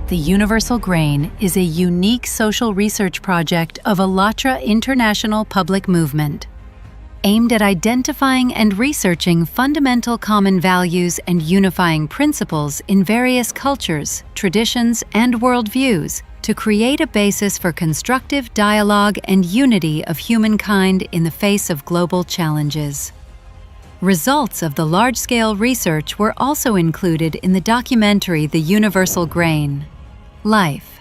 The Universal Grain is a unique social research project of ALLATRA International Public Movement, aimed at identifying and researching fundamental common values and unifying principles in various cultures, traditions, and worldviews to create a basis for constructive dialogue and unity of humankind in the face of global challenges. Results of the large-scale research were also included in the documentary The Universal Grain: Life.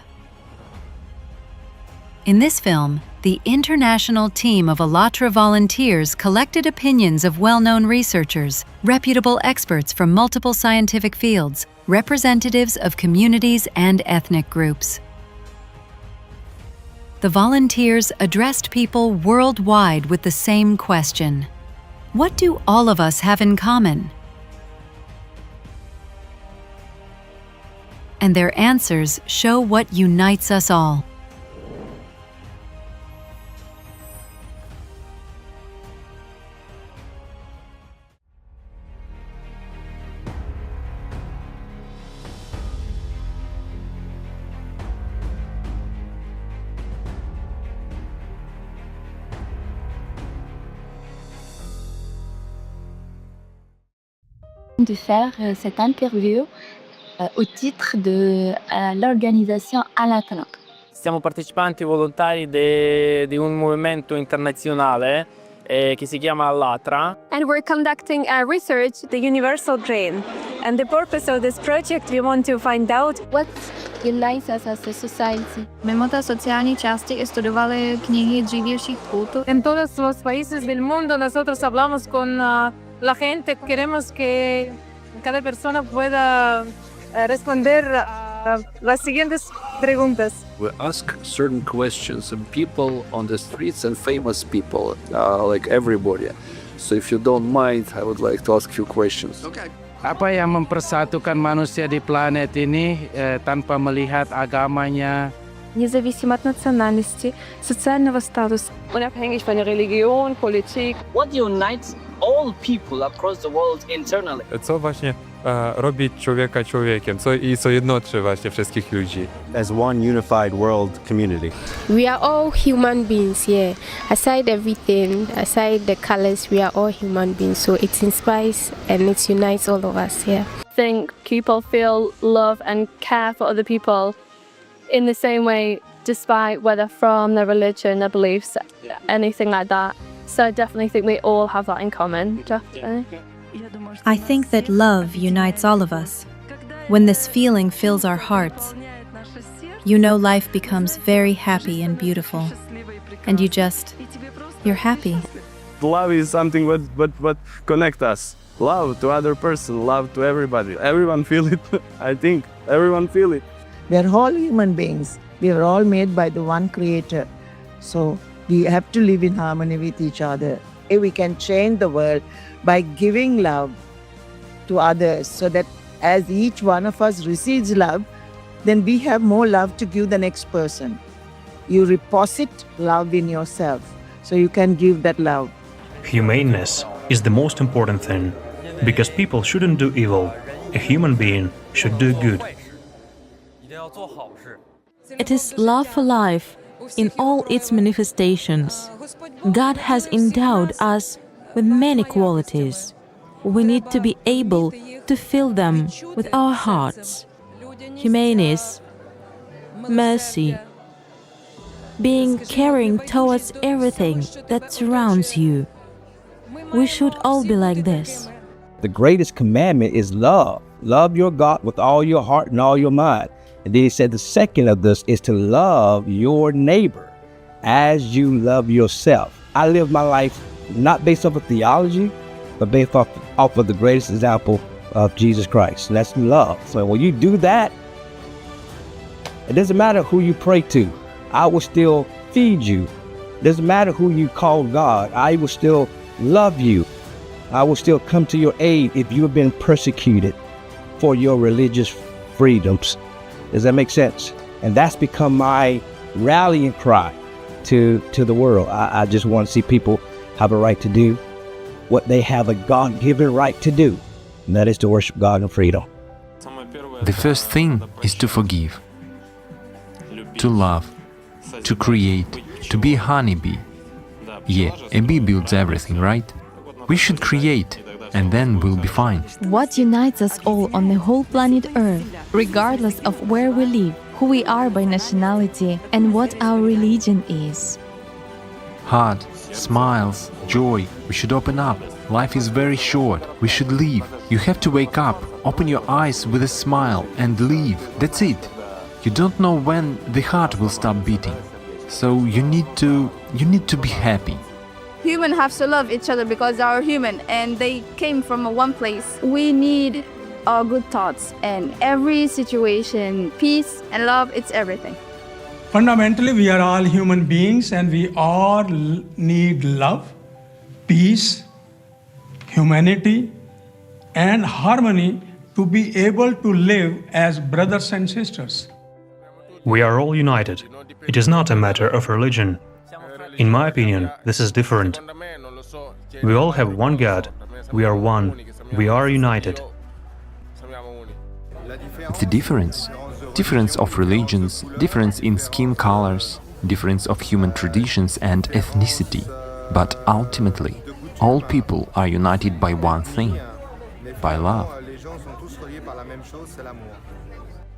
In this film, the international team of ALLATRA volunteers collected opinions of well-known researchers, reputable experts from multiple scientific fields, representatives of communities and ethnic groups. The volunteers addressed people worldwide with the same question: what do all of us have in common? And their answers show what unites us all. De faire cette interview au titre de l'organisation ALLATRA. Siamo partecipanti volontari di un movimento internazionale che si chiama ALLATRA. And we're conducting a research, the Universal Grain. And the purpose of this project, we want to find out what unites us as a society. Mimo té sociální části studovali knihy dřívějších kultur. En todos los países del mundo nosotros hablamos con la gente. Queremos que cada persona pueda responder a las siguientes preguntas. We ask certain questions and people on the streets and famous people, like everybody. So if you don't mind, I would like to ask you questions. Okay. Apa yang mempersatukan manusia di planet ini tanpa melihat agamanya? Независимо от национальности, социального статуса. Unabhängig von der Religion, Politik. What unites all people across the world internally? Co właśnie robi człowieka człowiekiem, co jednoczy właśnie wszystkich ludzi. As one unified world community. We are all human beings, yeah. Aside everything, aside the colors, we are all human beings. So it inspires and it unites all of us, yeah. I think people feel love and care for other people in the same way, despite where they're from, their religion, their beliefs, anything like that. So I definitely think we all have that in common, definitely. I think that love unites all of us. When this feeling fills our hearts, you know life becomes very happy and beautiful. And you're happy. Love is something what connects us. Love to other person, love to everybody. Everyone feel it. I think everyone feel it. We are all human beings. We are all made by the one creator. So we have to live in harmony with each other. If we can change the world by giving love to others, so that as each one of us receives love, then we have more love to give the next person. You deposit love in yourself, so you can give that love. Humaneness is the most important thing, because people shouldn't do evil. A human being should do good. It is love for life in all its manifestations. God has endowed us with many qualities. We need to be able to fill them with our hearts. Humaneness, mercy, being caring towards everything that surrounds you. We should all be like this. The greatest commandment is love. Love your God with all your heart and all your mind. And then he said the second of this is to love your neighbor as you love yourself. I live my life not based off of theology, but based off of the greatest example of Jesus Christ. And that's love. So when you do that, it doesn't matter who you pray to. I will still feed you. It doesn't matter who you call God. I will still love you. I will still come to your aid if you have been persecuted for your religious freedoms. Does that make sense? And that's become my rallying cry to the world. I just want to see people have a right to do what they have a God-given right to do, and that is to worship God in freedom. The first thing is to forgive. to love, to create, to be a honeybee. Yeah, a bee builds everything, right? We should create, and then we'll be fine. What unites us all on the whole planet Earth, regardless of where we live, who we are by nationality, and what our religion is? Heart, smiles, joy. We should open up. Life is very short. We should live. You have to wake up, open your eyes with a smile and live. That's it. You don't know when the heart will stop beating. So you need to be happy. Humans have to love each other because they are human and they came from one place. We need our good thoughts and every situation, peace and love, it's everything. Fundamentally, we are all human beings and we all need love, peace, humanity, and harmony to be able to live as brothers and sisters. We are all united. It is not a matter of religion. In my opinion, this is different. We all have one God. We are one. We are united. The difference of religions, difference in skin colors, difference of human traditions and ethnicity. But ultimately, all people are united by one thing, by love.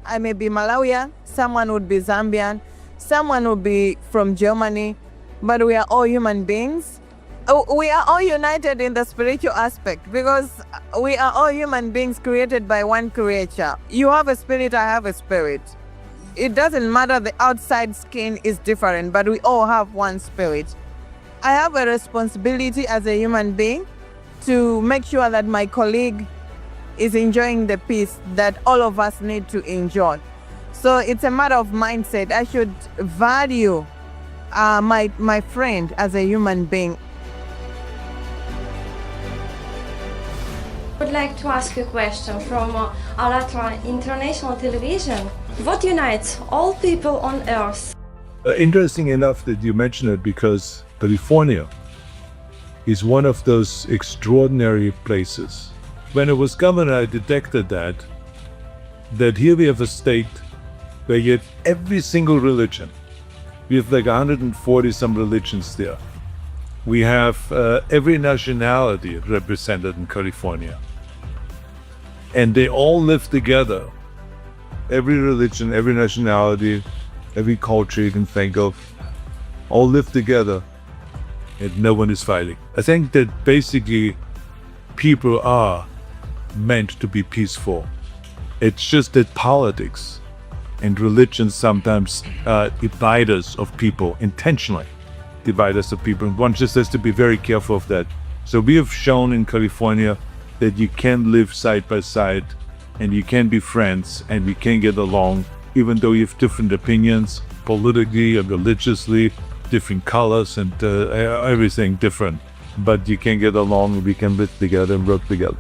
I may be Malawian, someone would be Zambian, someone would be from Germany, but we are all human beings. We are all united in the spiritual aspect because we are all human beings created by one creator. You have a spirit, I have a spirit. It doesn't matter, the outside skin is different, but we all have one spirit. I have a responsibility as a human being to make sure that my colleague is enjoying the peace that all of us need to enjoy. So it's a matter of mindset. I should value my friend as a human being. I would like to ask you a question from ALLATRA International Television. What unites all people on Earth? Interesting enough that you mention it because California is one of those extraordinary places. When I was governor, I detected that here we have a state where you have every single religion. We have like 140 some religions there. We have every nationality represented in California. And they all live together. Every religion, every nationality, every culture you can think of, all live together and no one is fighting. I think that basically people are meant to be peaceful. It's just that politics and religion sometimes divide us of people, intentionally divide us of people. And one just has to be very careful of that. So we have shown in California that you can live side by side and you can be friends and we can get along even though you have different opinions, politically and religiously, different colors and everything different. But you can get along, we can live together and work together.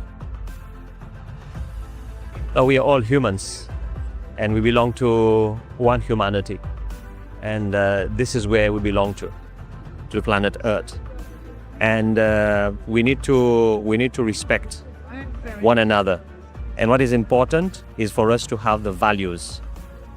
We are all humans and we belong to one humanity. And this is where we belong to the planet Earth. And we need to respect one another. And what is important is for us to have the values.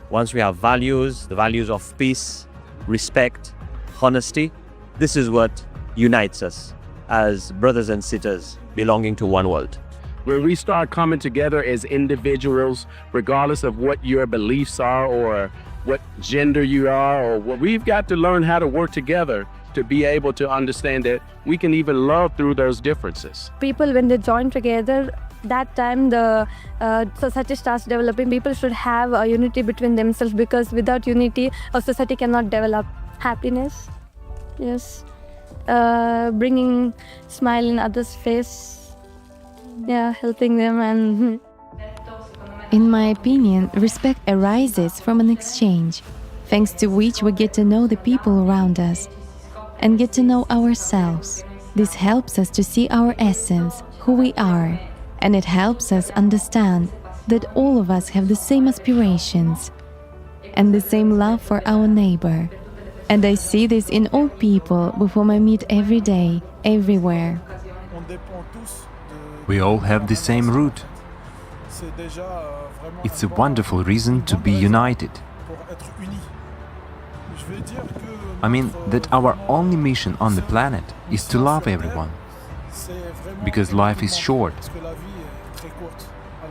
Once we have values, the values of peace, respect, honesty, this is what unites us as brothers and sisters belonging to one world. Where we start coming together as individuals, regardless of what your beliefs are or what gender you are, or what, we've got to learn how to work together to be able to understand that we can even love through those differences. People, when they join together, that time the society starts developing. People should have a unity between themselves because without unity, a society cannot develop. Happiness, yes, bringing smile in others' face, yeah, helping them and. In my opinion, respect arises from an exchange, thanks to which we get to know the people around us and get to know ourselves. This helps us to see our essence, who we are, and it helps us understand that all of us have the same aspirations and the same love for our neighbor. And I see this in all people with whom I meet every day, everywhere. We all have the same root. It's a wonderful reason to be united. I mean that our only mission on the planet is to love everyone. Because life is short.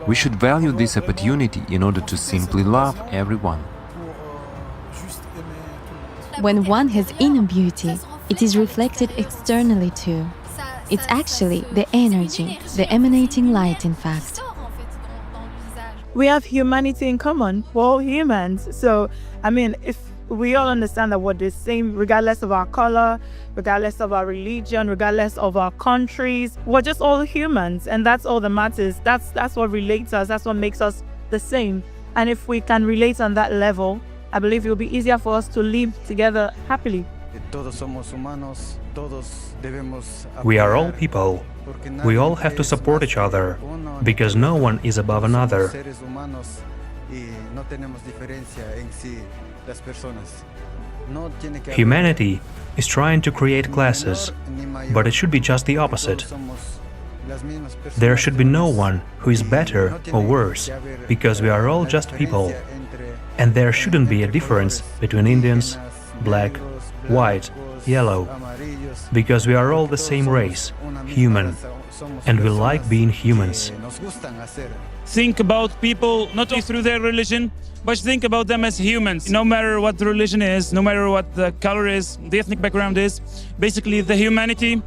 We should value this opportunity in order to simply love everyone. When one has inner beauty, it is reflected externally too. It's actually the energy, the emanating light, in fact. We have humanity in common. We're all humans. So, I mean, if we all understand that we're the same, regardless of our color, regardless of our religion, regardless of our countries, we're just all humans, and that's all that matters. That's what relates us. That's what makes us the same. And if we can relate on that level, I believe it will be easier for us to live together happily. We are all people. We all have to support each other, because no one is above another. Humanity is trying to create classes, but it should be just the opposite. There should be no one who is better or worse, because we are all just people. And there shouldn't be a difference between Indians, black, white, yellow, because we are all the same race, human, and we like being humans. Think about people not only through their religion, but think about them as humans. No matter what the religion is, no matter what the color is, the ethnic background is, basically the humanity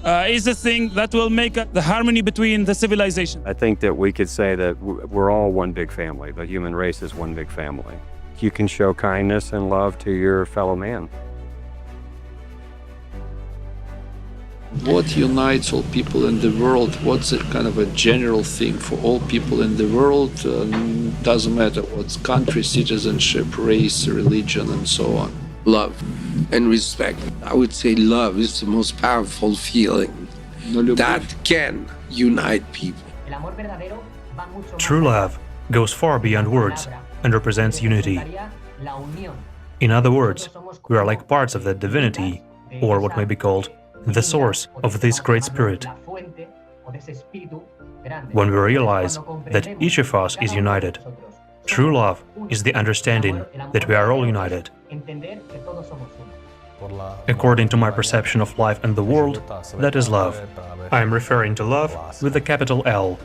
is the thing that will make the harmony between the civilization. I think that we could say that we're all one big family. The human race is one big family. You can show kindness and love to your fellow man. What unites all people in the world? What's a kind of a general thing for all people in the world? Doesn't matter what's country, citizenship, race, religion, and so on. Love and respect. I would say love is the most powerful feeling that can unite people. True love goes far beyond words and represents unity. In other words, we are like parts of that divinity, or what may be called the source of this great spirit. When we realize that each of us is united, true love is the understanding that we are all united. According to my perception of life and the world, that is love. I am referring to love with a capital L,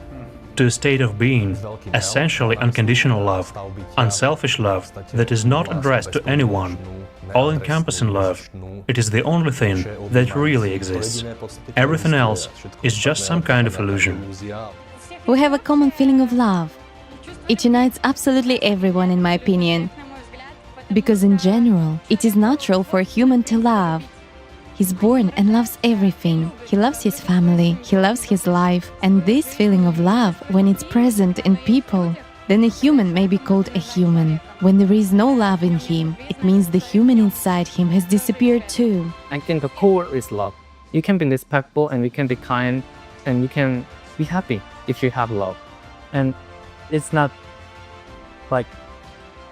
to a state of being, essentially unconditional love, unselfish love that is not addressed to anyone, all-encompassing love. It is the only thing that really exists. Everything else is just some kind of illusion. We have a common feeling of love. It unites absolutely everyone, in my opinion. Because in general, it is natural for a human to love. He's born and loves everything. He loves his family, he loves his life. And this feeling of love, when it's present in people, then a human may be called a human. When there is no love in him, it means the human inside him has disappeared too. I think the core is love. You can be respectful and you can be kind and you can be happy if you have love. And it's not like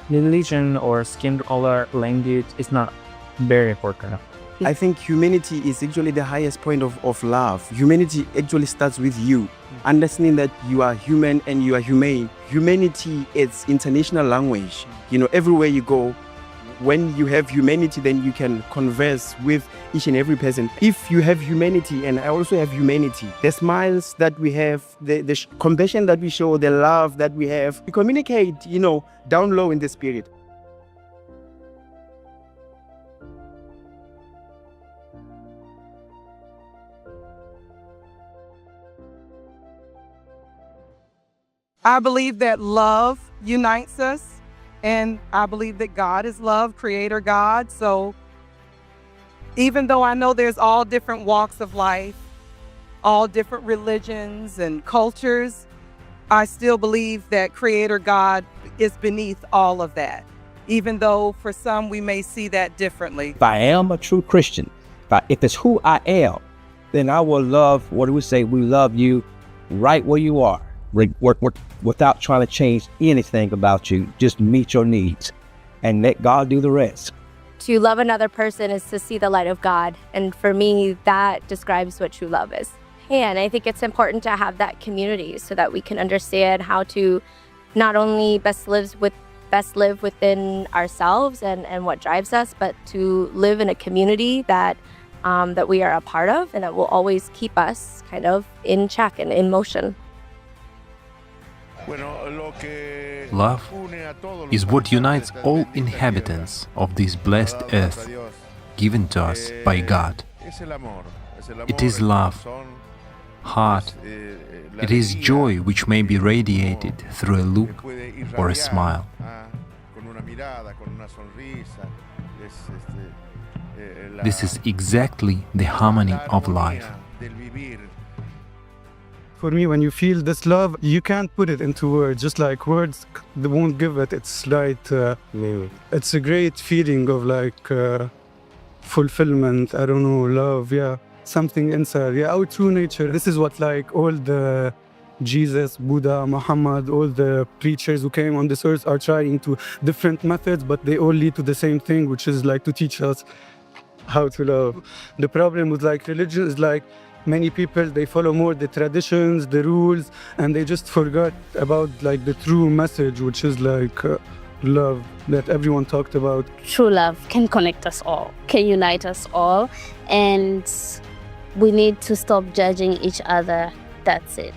religion or skin color, language. It's not very important. I think humanity is actually the highest point of love. Humanity actually starts with you. Understanding that you are human and you are humane. Humanity is international language. You know, everywhere you go, when you have humanity, then you can converse with each and every person. If you have humanity, and I also have humanity, the smiles that we have, the compassion that we show, the love that we have, we communicate, you know, down low in the spirit. I believe that love unites us, and I believe that God is love, creator God. So even though I know there's all different walks of life, all different religions and cultures, I still believe that creator God is beneath all of that, even though for some we may see that differently. If I am a true Christian, if it's who I am, then I will love, what do we say? We love you right where you are. Without trying to change anything about you, just meet your needs and let God do the rest. To love another person is to see the light of God, and for me that describes what true love is. And I think it's important to have that community so that we can understand how to not only best live with best live within ourselves and what drives us, but to live in a community that that we are a part of and that will always keep us kind of in check and in motion. Love is what unites all inhabitants of this blessed earth, given to us by God. It is love, heart, it is joy which may be radiated through a look or a smile. This is exactly the harmony of life. For me, when you feel this love, you can't put it into words. Just like words, they won't give it its right meaning. It's a great feeling of like fulfillment. I don't know, love. Yeah, something inside. Yeah, our true nature. This is what like all the Jesus, Buddha, Muhammad, all the preachers who came on this earth are trying to different methods, but they all lead to the same thing, which is like to teach us how to love. The problem with like religion is like many people, they follow more the traditions, the rules, and they just forgot about like the true message, which is like love that everyone talked about. True love can connect us all, can unite us all, and we need to stop judging each other. That's it.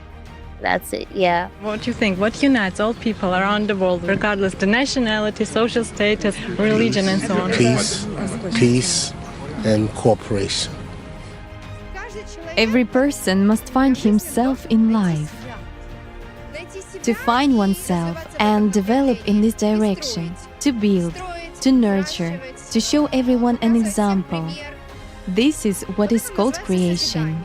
That's it, yeah. What do you think? What unites all people around the world, regardless the nationality, social status, religion, and so on? Peace, and cooperation. Every person must find himself in life. To find oneself and develop in this direction, to build, to nurture, to show everyone an example. This is what is called creation.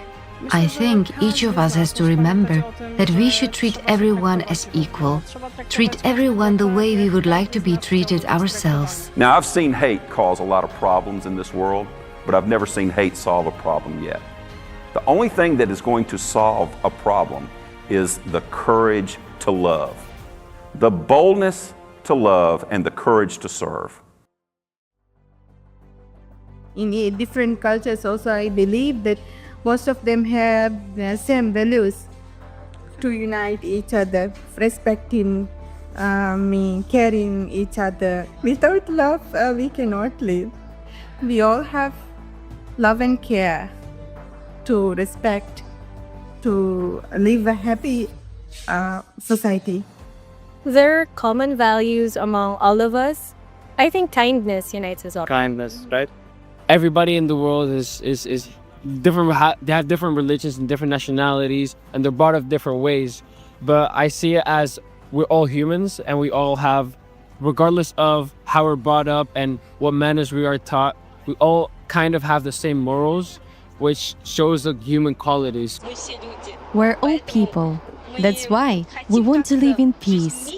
I think each of us has to remember that we should treat everyone as equal, treat everyone the way we would like to be treated ourselves. Now, I've seen hate cause a lot of problems in this world, but I've never seen hate solve a problem yet. The only thing that is going to solve a problem is the courage to love, the boldness to love, and the courage to serve. In the different cultures also, I believe that most of them have the same values to unite each other, respecting, caring each other. Without love, we cannot live. We all have love and care to respect, to live a happy society. There are common values among all of us. I think kindness unites us all. Kindness, right? Everybody in the world is different. They have different religions and different nationalities, and they're brought up different ways. But I see it as we're all humans, and we all have, regardless of how we're brought up and what manners we are taught, we all kind of have the same morals, which shows the human qualities. We're all people. That's why we want to live in peace.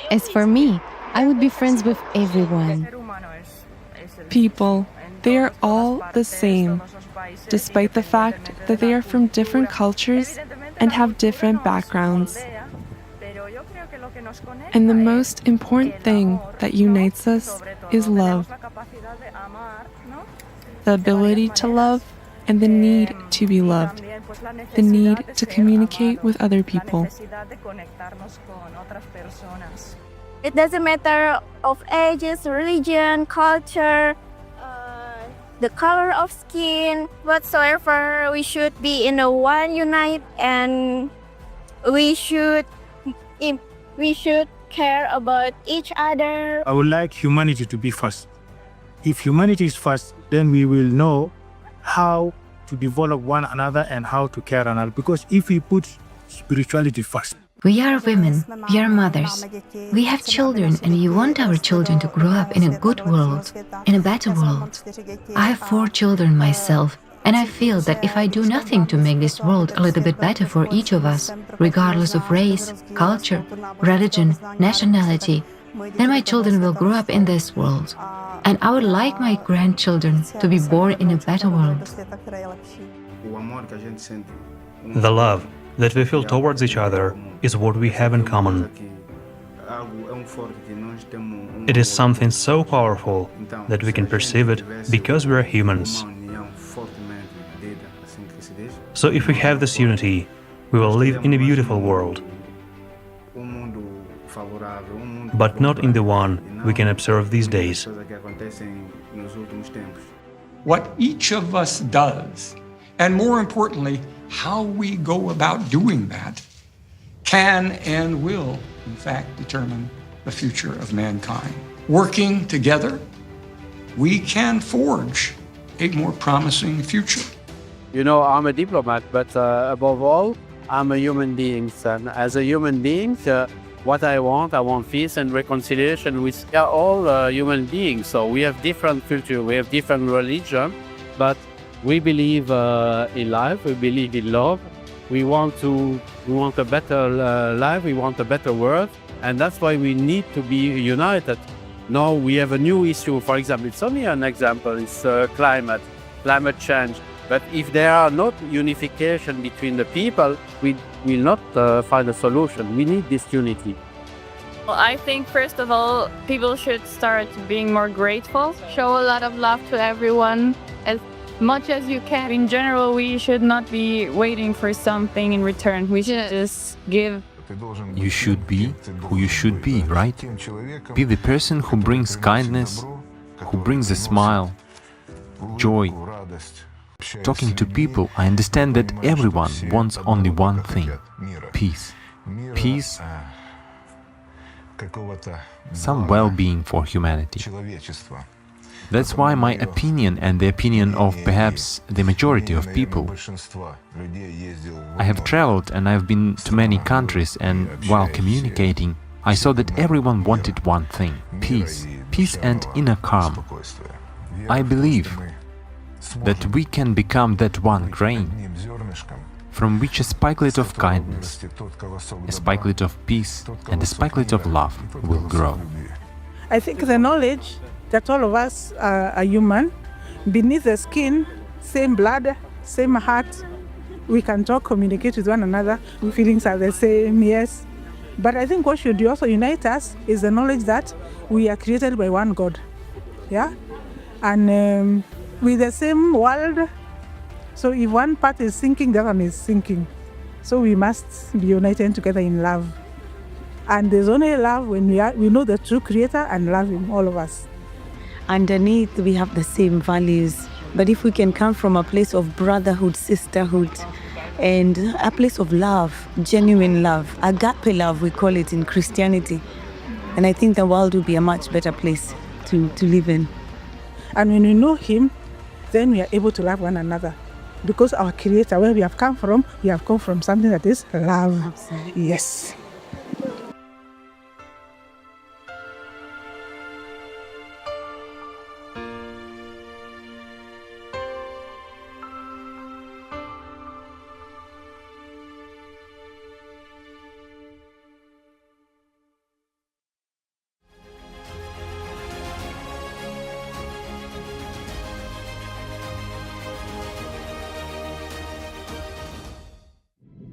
As for me, I would be friends with everyone. People, they are all the same, despite the fact that they are from different cultures and have different backgrounds. And the most important thing that unites us is love. The ability to love and the need to be loved. The need to communicate with other people. It doesn't matter of ages, religion, culture, the color of skin, whatsoever. We should be in a one unite, and we should care about each other. I would like humanity to be first. If humanity is first, then we will know how to develop one another and how to care another. Because if we put spirituality first. We are women, we are mothers. We have children, and we want our children to grow up in a good world, in a better world. I have 4 children myself, and I feel that if I do nothing to make this world a little bit better for each of us, regardless of race, culture, religion, nationality, then my children will grow up in this world. And I would like my grandchildren to be born in a better world. The love that we feel towards each other is what we have in common. It is something so powerful that we can perceive it because we are humans. So if we have this unity, we will live in a beautiful world. but not in the one we can observe these days. What each of us does, and more importantly, how we go about doing that, can and will, in fact, determine the future of mankind. Working together, we can forge a more promising future. You know, I'm a diplomat, but above all, I'm a human being. And as a human being, what I want peace and reconciliation. We are all human beings, so we have different culture, we have different religion, but we believe in life, we believe in love. We want a better life, we want a better world, and that's why we need to be united. Now we have a new issue, for example, it's only an example, it's climate change. But if there are not unification between the people, we will not find a solution. We need this unity. Well, I think first of all, people should start being more grateful, show a lot of love to everyone as much as you can. In general, we should not be waiting for something in return. We should just give. You should be who you should be, right? Be the person who brings kindness, who brings a smile, joy. Talking to people, I understand that everyone wants only one thing: peace. Peace, some well-being for humanity. That's why my opinion and the opinion of perhaps the majority of people. I have traveled and I've been to many countries, and while communicating, I saw that everyone wanted one thing: peace. Peace and inner calm. I believe that we can become that one grain from which a spikelet of kindness, a spikelet of peace, and a spikelet of love will grow. I think the knowledge that all of us are human, beneath the skin, same blood, same heart, we can talk, communicate with one another, feelings are the same, yes. But I think what should also unite us is the knowledge that we are created by one God, yeah? And with the same world, so if one part is sinking, the other one is sinking. So we must be united together in love. And there's only love when we know the true Creator and love Him, all of us. Underneath, we have the same values. But if we can come from a place of brotherhood, sisterhood, and a place of love, genuine love, agape love, we call it in Christianity. And I think the world will be a much better place to live in. And when we know Him, then we are able to love one another. Because our Creator, where we have come from something that is love. Absolutely. Yes.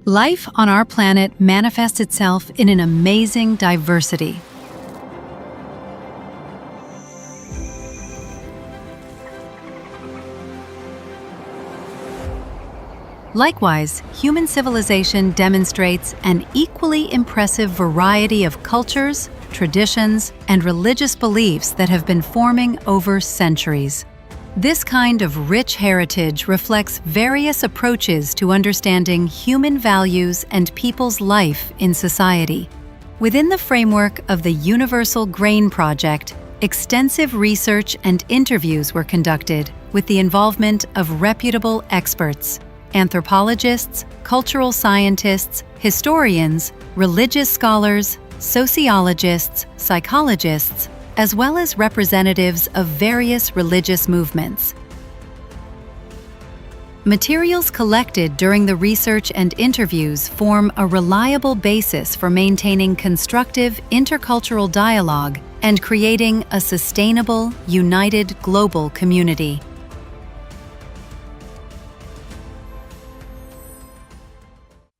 Life on our planet manifests itself in an amazing diversity. Likewise, human civilization demonstrates an equally impressive variety of cultures, traditions, and religious beliefs that have been forming over centuries. This kind of rich heritage reflects various approaches to understanding human values and people's life in society. Within the framework of the Universal Grain Project, extensive research and interviews were conducted with the involvement of reputable experts, anthropologists, cultural scientists, historians, religious scholars, sociologists, psychologists, as well as representatives of various religious movements. Materials collected during the research and interviews form a reliable basis for maintaining constructive intercultural dialogue and creating a sustainable, united global community.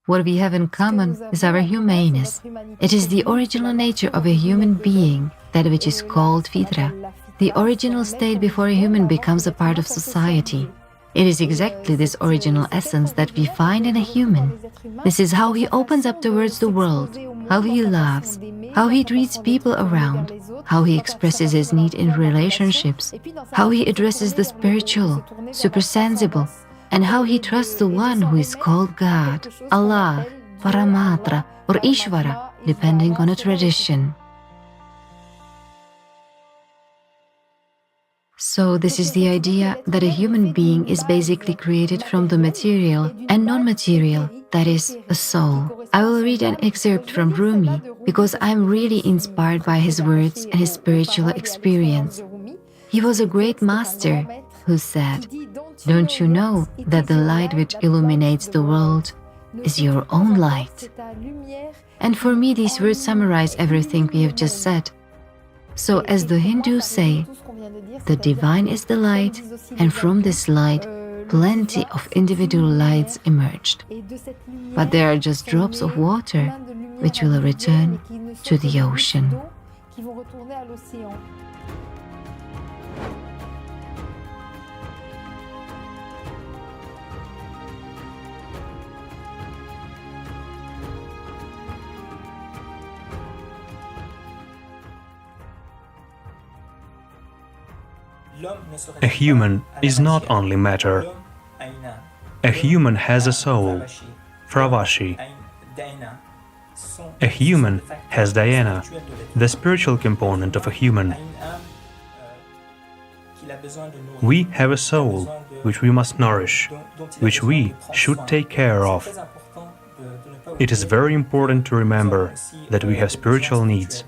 What we have in common is our humaneness. It is the original nature of a human being, that which is called fitra, the original state before a human becomes a part of society. It is exactly this original essence that we find in a human. This is how he opens up towards the world, how he loves, how he treats people around, how he expresses his need in relationships, how he addresses the spiritual, supersensible, and how he trusts the one who is called God, Allah, Paramatra, or Ishvara, depending on a tradition. So this is the idea that a human being is basically created from the material and non-material, that is, a soul. I will read an excerpt from Rumi because I am really inspired by his words and his spiritual experience. He was a great master who said, "Don't you know that the light which illuminates the world is your own light?" And for me, these words summarize everything we have just said. So as the Hindus say, the divine is the light, and from this light, plenty of individual lights emerged. But they are just drops of water which will return to the ocean. A human is not only matter. A human has a soul, Fravashi. A human has dhyana, the spiritual component of a human. We have a soul which we must nourish, which we should take care of. It is very important to remember that we have spiritual needs.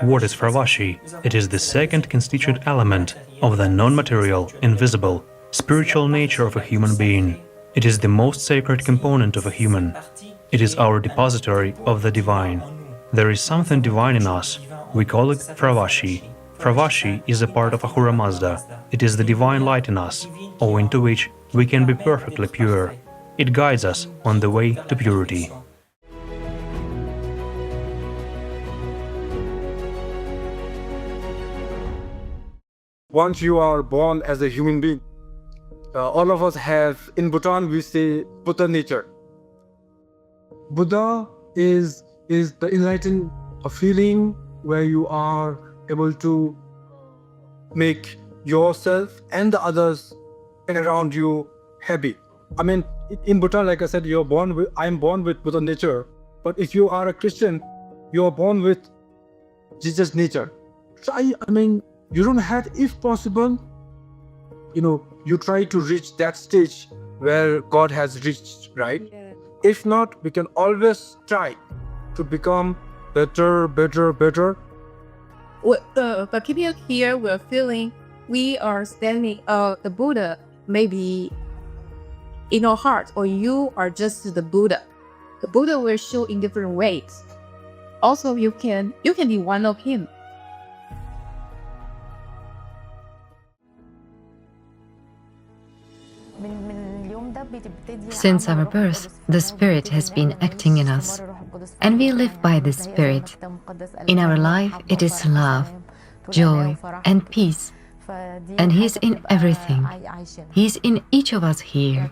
What is Fravashi? It is the second constituent element of the non-material, invisible, spiritual nature of a human being. It is the most sacred component of a human. It is our depository of the divine. There is something divine in us. We call it Fravashi. Fravashi is a part of Ahura Mazda. It is the divine light in us, owing to which we can be perfectly pure. It guides us on the way to purity. Once you are born as a human being, all of us have, in Bhutan we say Buddha nature. Buddha is the enlightened feeling where you are able to make yourself and the others around you happy. I mean, in Bhutan, like I said, I'm born with Buddha nature. But if you are a Christian, you are born with Jesus nature. So I mean, you don't have, if possible, you try to reach that stage where God has reached, right? Yeah. If not, we can always try to become better. But keeping here, we're feeling we are standing, the Buddha maybe in our heart, or you are just the Buddha. The Buddha will show in different ways. Also, you can be one of him. Since our birth, the Spirit has been acting in us, and we live by the Spirit. In our life, it is love, joy, and peace, and He is in everything. He is in each of us here.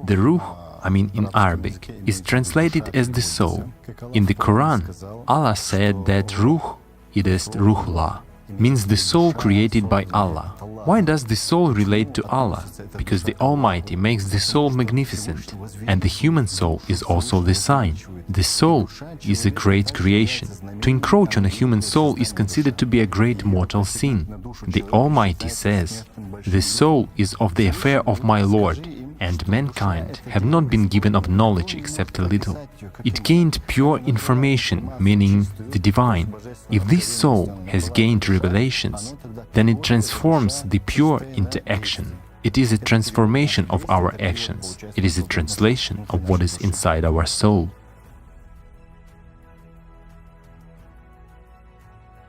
The Ruh, in Arabic, is translated as the soul. In the Quran, Allah said that Ruh, it is Ruhullah, means the soul created by Allah. Why does the soul relate to Allah? Because the Almighty makes the soul magnificent, and the human soul is also the sign. The soul is a great creation. To encroach on a human soul is considered to be a great mortal sin. The Almighty says, "The soul is of the affair of my Lord, and mankind have not been given of knowledge except a little." It gained pure information, meaning the divine. If this soul has gained revelations, then it transforms the pure into action. It is a transformation of our actions. It is a translation of what is inside our soul.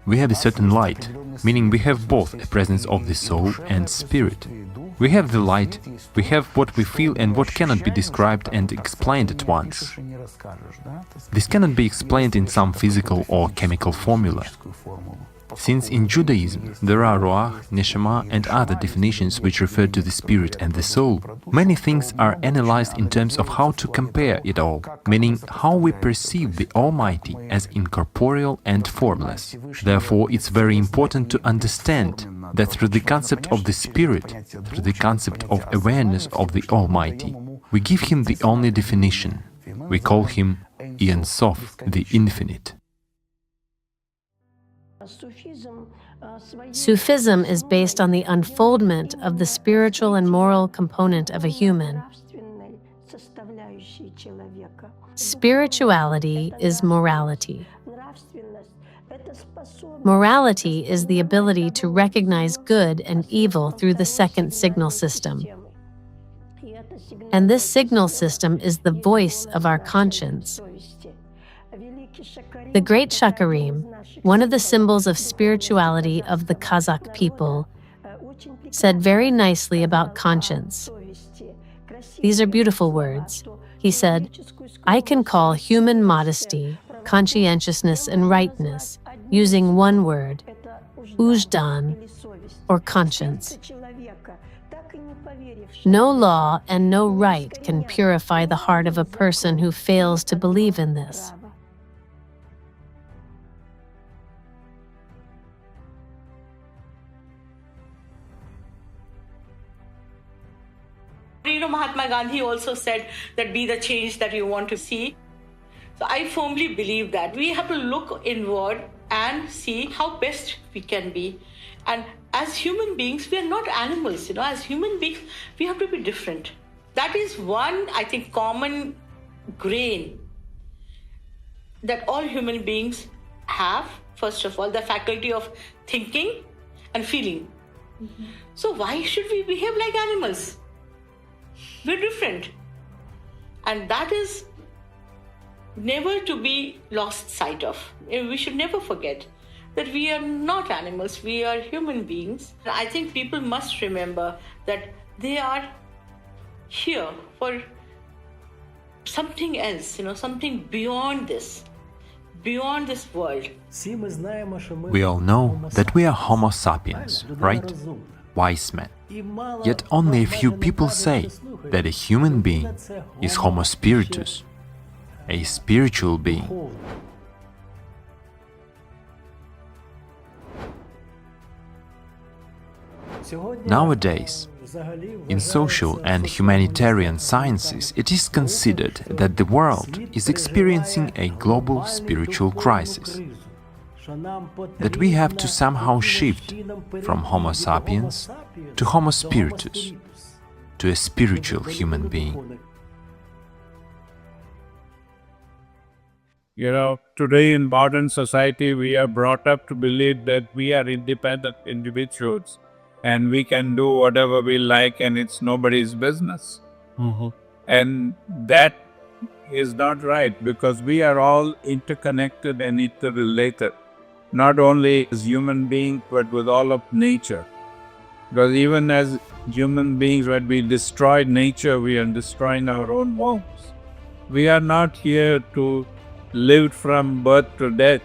We have a certain light, meaning we have both a presence of the soul and spirit. We have the light, we have what we feel and what cannot be described and explained at once. This cannot be explained in some physical or chemical formula. Since in Judaism there are Ruach, Neshama and other definitions which refer to the spirit and the soul, many things are analyzed in terms of how to compare it all, meaning how we perceive the Almighty as incorporeal and formless. Therefore, it's very important to understand that through the concept of the Spirit, through the concept of awareness of the Almighty, we give Him the only definition. We call Him Ein Sof, the Infinite. Sufism is based on the unfoldment of the spiritual and moral component of a human. Spirituality is morality. Morality is the ability to recognize good and evil through the second signal system. And this signal system is the voice of our conscience. The great Shakarim, one of the symbols of spirituality of the Kazakh people, said very nicely about conscience. These are beautiful words. He said, "I can call human modesty, conscientiousness, and rightness using one word, ujdan, or conscience. No law and no right can purify the heart of a person who fails to believe in this." Mahatma Gandhi also said that be the change that you want to see. So I firmly believe that we have to look inward and see how best we can be. And as human beings, we are not animals, as human beings, we have to be different. That is one, I think, common grain that all human beings have. First of all, the faculty of thinking and feeling. So why should we behave like animals? We're different. And that is never to be lost sight of. We should never forget that we are not animals, we are human beings. I think people must remember that they are here for something else, something beyond this world. We all know that we are Homo sapiens, right? Wise men. Yet only a few people say that a human being is Homo spiritus, a spiritual being. Nowadays, in social and humanitarian sciences, it is considered that the world is experiencing a global spiritual crisis, that we have to somehow shift from Homo sapiens to Homo spiritus, to a spiritual human being. Today in modern society, we are brought up to believe that we are independent individuals and we can do whatever we like and it's nobody's business. And that is not right, because we are all interconnected and interrelated, not only as human beings but with all of nature. Because even as human beings, when we destroy nature, we are destroying our own homes. We are not here to live from birth to death.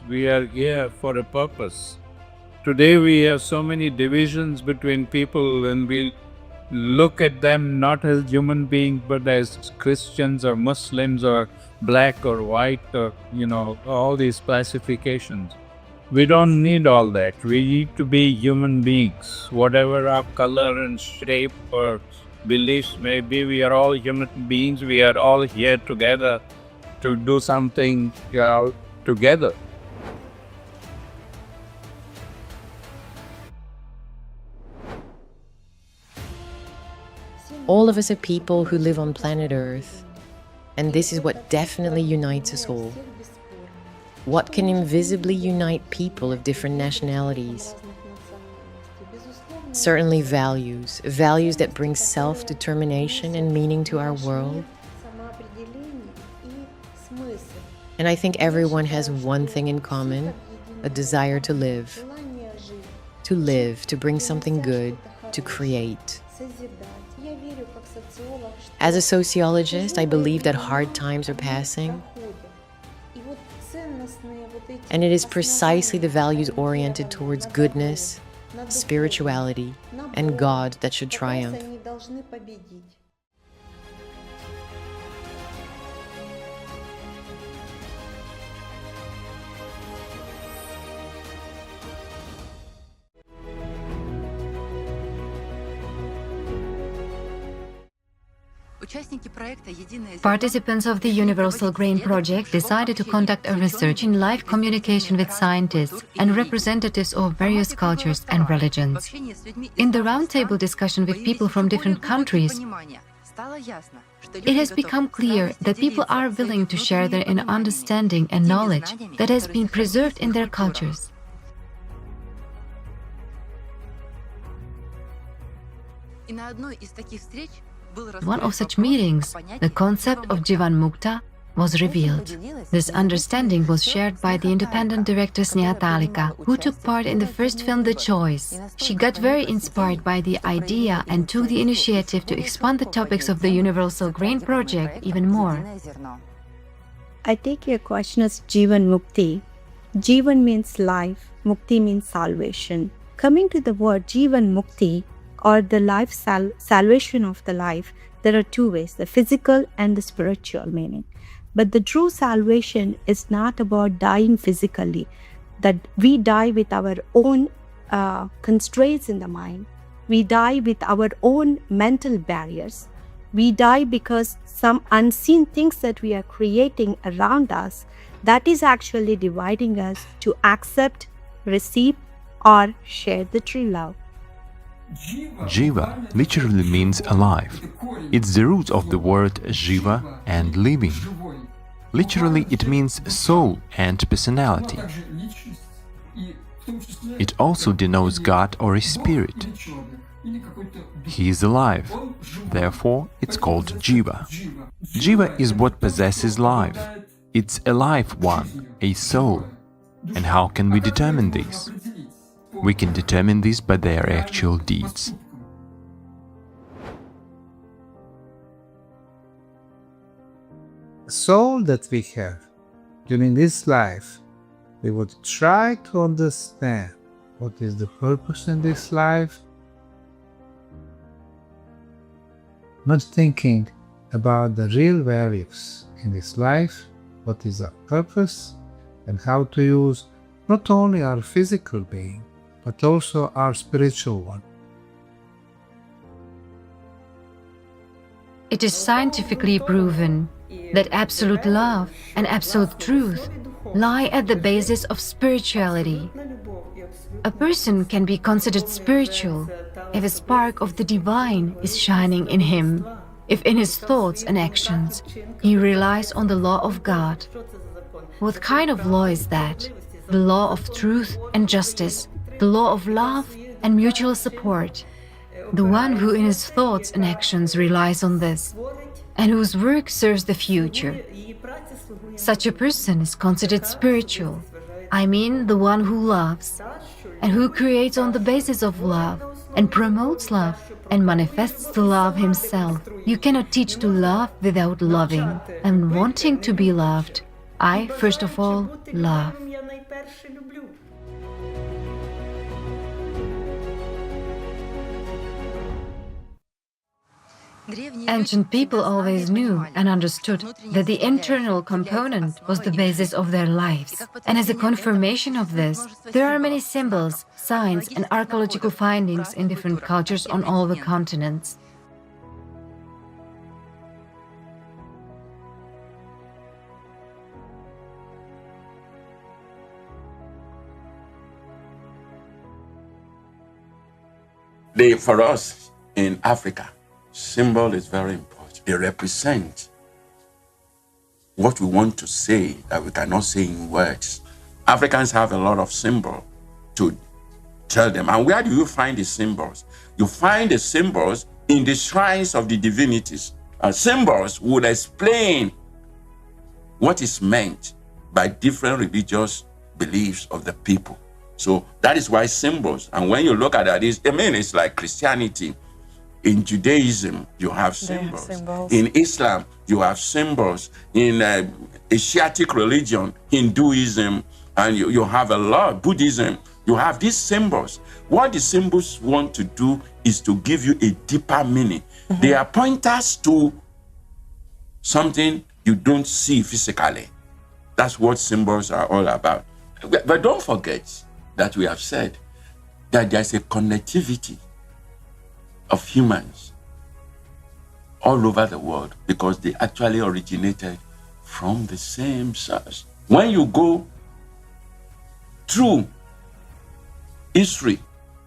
We are here for a purpose. Today we have so many divisions between people, and we look at them not as human beings but as Christians or Muslims or black or white or, all these classifications. We don't need all that. We need to be human beings. Whatever our color and shape or beliefs may be, we are all human beings. We are all here together to do something together. All of us are people who live on planet Earth, and this is what definitely unites us all. What can invisibly unite people of different nationalities? Certainly values that bring self-determination and meaning to our world. And I think everyone has one thing in common, a desire to live. To bring something good, to create. As a sociologist, I believe that hard times are passing, And it is precisely the values oriented towards goodness, spirituality, and God that should triumph. Participants of the Universal Grain Project decided to conduct a research in live communication with scientists and representatives of various cultures and religions. In the roundtable discussion with people from different countries, it has become clear that people are willing to share their inner understanding and knowledge that has been preserved in their cultures. At one of such meetings, the concept of Jivan Mukta was revealed. This understanding was shared by the independent director Sneha, who took part in the first film The Choice. She got very inspired by the idea and took the initiative to expand the topics of the Universal Grain Project even more. I take your question as Jivan Mukti. Jivan means life, Mukti means salvation. Coming to the word Jivan Mukti, or the life salvation of the life, there are two ways, the physical and the spiritual meaning. But the true salvation is not about dying physically, that we die with our own constraints in the mind. We die with our own mental barriers. We die because some unseen things that we are creating around us, that is actually dividing us to accept, receive, or share the true love. Jiva literally means alive. It's the root of the word jiva and living. Literally, it means soul and personality. It also denotes God or a spirit. He is alive, therefore it's called Jiva. Jiva is what possesses life. It's a live one, a soul. And how can we determine this? We can determine this by their actual deeds. The soul that we have during this life, we would try to understand what is the purpose in this life, not thinking about the real values in this life, what is our purpose, and how to use not only our physical being, but also our spiritual one. It is scientifically proven that absolute love and absolute truth lie at the basis of spirituality. A person can be considered spiritual if a spark of the divine is shining in him, if in his thoughts and actions he relies on the law of God. What kind of law is that? The law of truth and justice, the law of love and mutual support. The one who in his thoughts and actions relies on this, and whose work serves the future. Such a person is considered spiritual. I mean the one who loves, and who creates on the basis of love, and promotes love, and manifests the love himself. You cannot teach to love without loving, and wanting to be loved. I, first of all, love. Ancient people always knew and understood that the internal component was the basis of their lives. And as a confirmation of this, there are many symbols, signs, and archaeological findings in different cultures on all the continents. For us in Africa, symbol is very important. They represent what we want to say that we cannot say in words. Africans have a lot of symbols to tell them. And where do you find the symbols? You find the symbols in the shrines of the divinities. Symbols would explain what is meant by different religious beliefs of the people. So that is why symbols, and when you look at that, it's like Christianity. In Judaism, you have symbols. In Islam, you have symbols. In Asiatic religion, Hinduism, And you have a lot, Buddhism, you have these symbols. What the symbols want to do is to give you a deeper meaning. They are pointers to something you don't see physically. That's what symbols are all about. But don't forget that we have said that there's a connectivity of humans all over the world because they actually originated from the same source. When you go through history,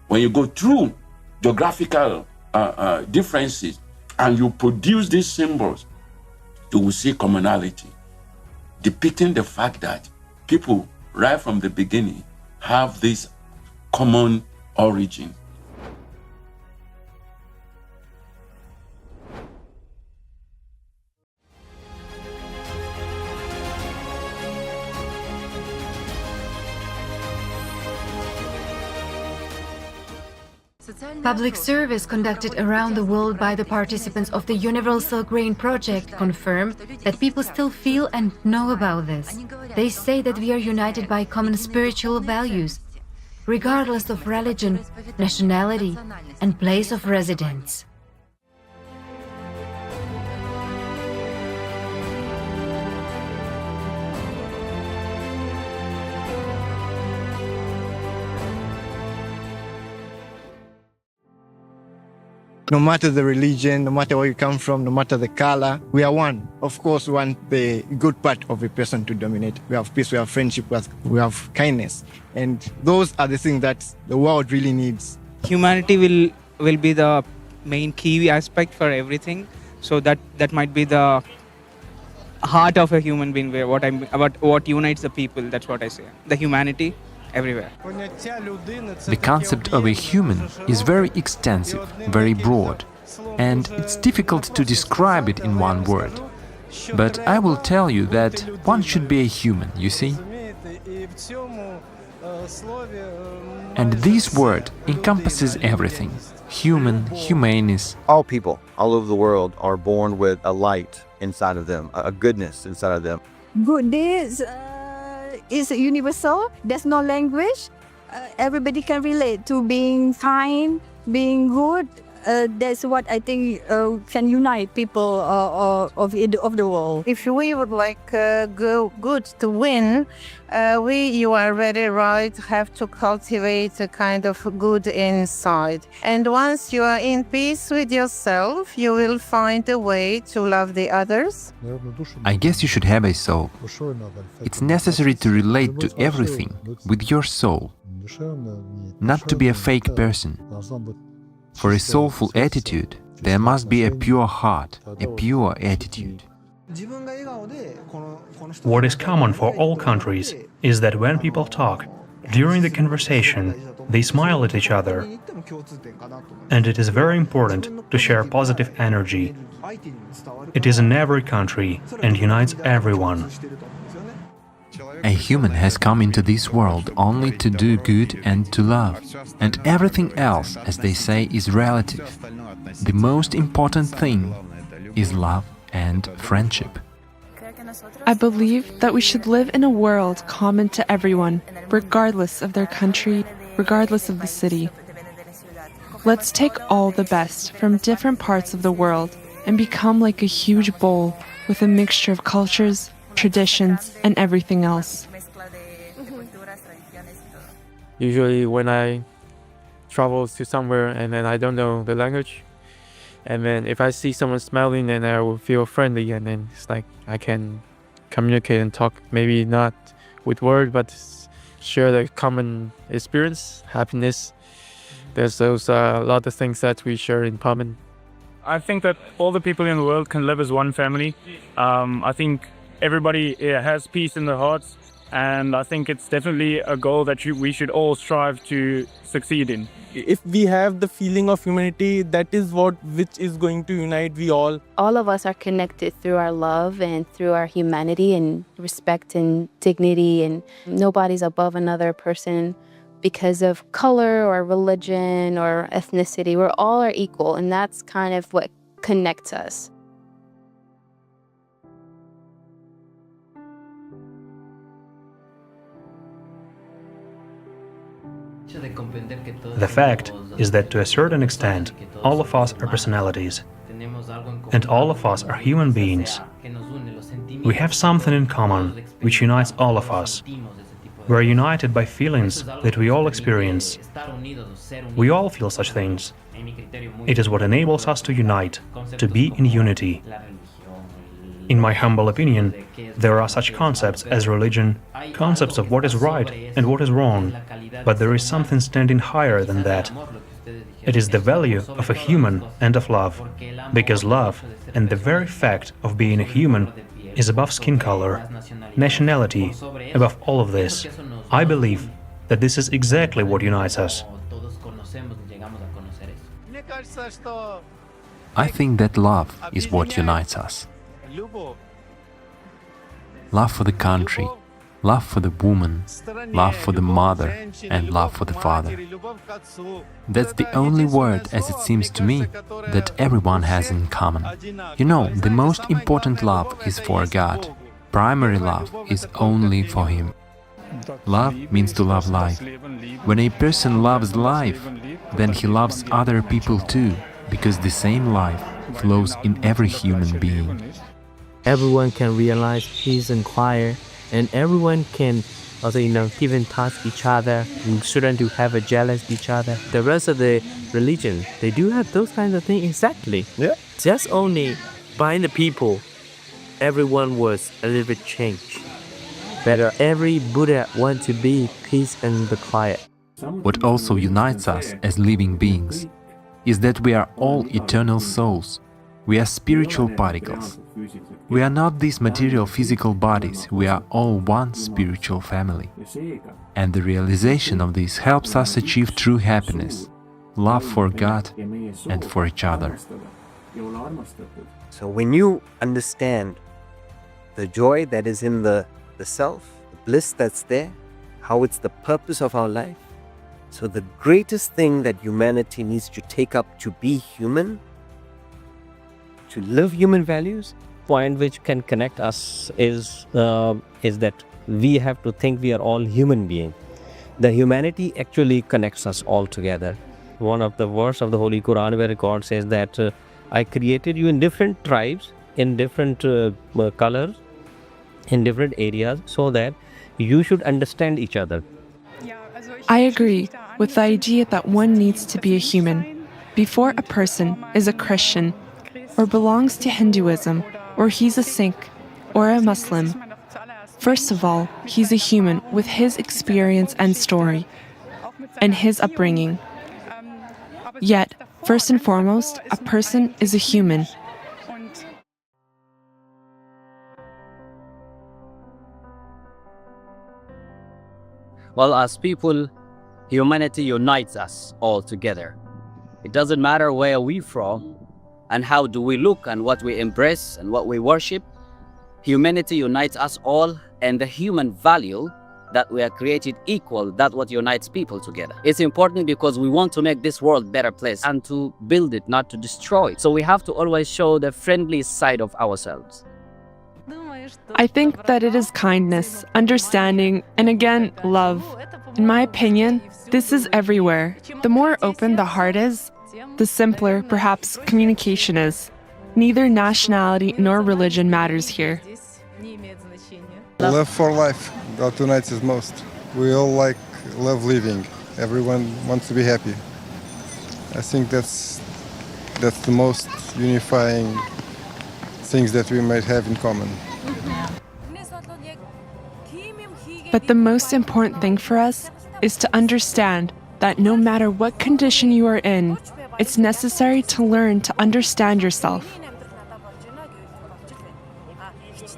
when you go through geographical differences and you produce these symbols, you will see commonality, depicting the fact that people right from the beginning have this common origin. Public service conducted around the world by the participants of the Universal Grain Project confirm that people still feel and know about this. They say that we are united by common spiritual values, regardless of religion, nationality, and place of residence. No matter the religion, no matter where you come from, no matter the color, we are one. Of course, we want the good part of a person to dominate. We have peace, we have friendship, we have kindness. And those are the things that the world really needs. Humanity will be the main key aspect for everything. So that might be the heart of a human being, about what unites the people, that's what I say. The humanity everywhere. The concept of a human is very extensive, very broad, and it's difficult to describe it in one word. But I will tell you that one should be a human, you see? And this word encompasses everything. Human, humanis. All people all over the world are born with a light inside of them, a goodness inside of them. Goodness is universal. There's no language. Everybody can relate to being kind, being good. That's what I think can unite people of the world. If we would like good to win, you are very right, have to cultivate a kind of good inside. And once you are in peace with yourself, you will find a way to love the others. I guess you should have a soul. It's necessary to relate to everything with your soul, not to be a fake person. For a soulful attitude, there must be a pure heart, a pure attitude. What is common for all countries is that when people talk, during the conversation, they smile at each other. And it is very important to share positive energy. It is in every country and unites everyone. A human has come into this world only to do good and to love, and everything else, as they say, is relative. The most important thing is love and friendship. I believe that we should live in a world common to everyone, regardless of their country, regardless of the city. Let's take all the best from different parts of the world and become like a huge bowl with a mixture of cultures, traditions, and everything else. Usually when I travel to somewhere and then I don't know the language, and then if I see someone smiling, then I will feel friendly, and then it's like I can communicate and talk, maybe not with words, but share the common experience, happiness. There's those a lot of things that we share in common. I think that all the people in the world can live as one family. I think everybody has peace in their hearts, and I think it's definitely a goal that we should all strive to succeed in. If we have the feeling of humanity, that is which is going to unite we all. All of us are connected through our love and through our humanity and respect and dignity, and nobody's above another person because of color or religion or ethnicity. We're all are equal, and that's kind of what connects us. The fact is that to a certain extent, all of us are personalities, and all of us are human beings. We have something in common which unites all of us. We are united by feelings that we all experience. We all feel such things. It is what enables us to unite, to be in unity. In my humble opinion, there are such concepts as religion, concepts of what is right and what is wrong, but there is something standing higher than that. It is the value of a human and of love, because love and the very fact of being a human is above skin color, nationality, above all of this. I believe that this is exactly what unites us. I think that love is what unites us. Love for the country, love for the woman, love for the mother, and love for the father. That's the only word, as it seems to me, that everyone has in common. You know, the most important love is for God. Primary love is only for Him. Love means to love life. When a person loves life, then he loves other people too, because the same life flows in every human being. Everyone can realize peace and quiet, and everyone can also, give and touch each other. We shouldn't have a jealous each other. The rest of the religion, they do have those kinds of things exactly. Yeah. Just only by the people, everyone was a little bit changed. But every Buddha wants to be peace and the quiet. What also unites us as living beings is that we are all eternal souls. We are spiritual particles. We are not these material physical bodies, we are all one spiritual family. And the realization of this helps us achieve true happiness, love for God and for each other. So when you understand the joy that is in the self, the bliss that's there, how it's the purpose of our life, so the greatest thing that humanity needs to take up to be human, to live human values, Point which can connect us is that we have to think we are all human beings. The humanity actually connects us all together. One of the verses of the Holy Quran where God says that I created you in different tribes, in different colors, in different areas, so that you should understand each other. I agree with the idea that one needs to be a human before a person is a Christian or belongs to Hinduism, or he's a Sikh or a Muslim. First of all, he's a human with his experience and story and his upbringing. Yet, first and foremost, a person is a human. Well, as people, humanity unites us all together. It doesn't matter where we're from and how do we look and what we embrace and what we worship. Humanity unites us all, and the human value that we are created equal, that's what unites people together. It's important because we want to make this world a better place and to build it, not to destroy it. So we have to always show the friendly side of ourselves. I think that it is kindness, understanding, and again, love. In my opinion, this is everywhere. The more open the heart is, the simpler, perhaps, communication is. Neither nationality nor religion matters here. Love for life, that unites us most. We all love living. Everyone wants to be happy. I think that's the most unifying things that we might have in common. But the most important thing for us is to understand that no matter what condition you are in, it's necessary to learn to understand yourself.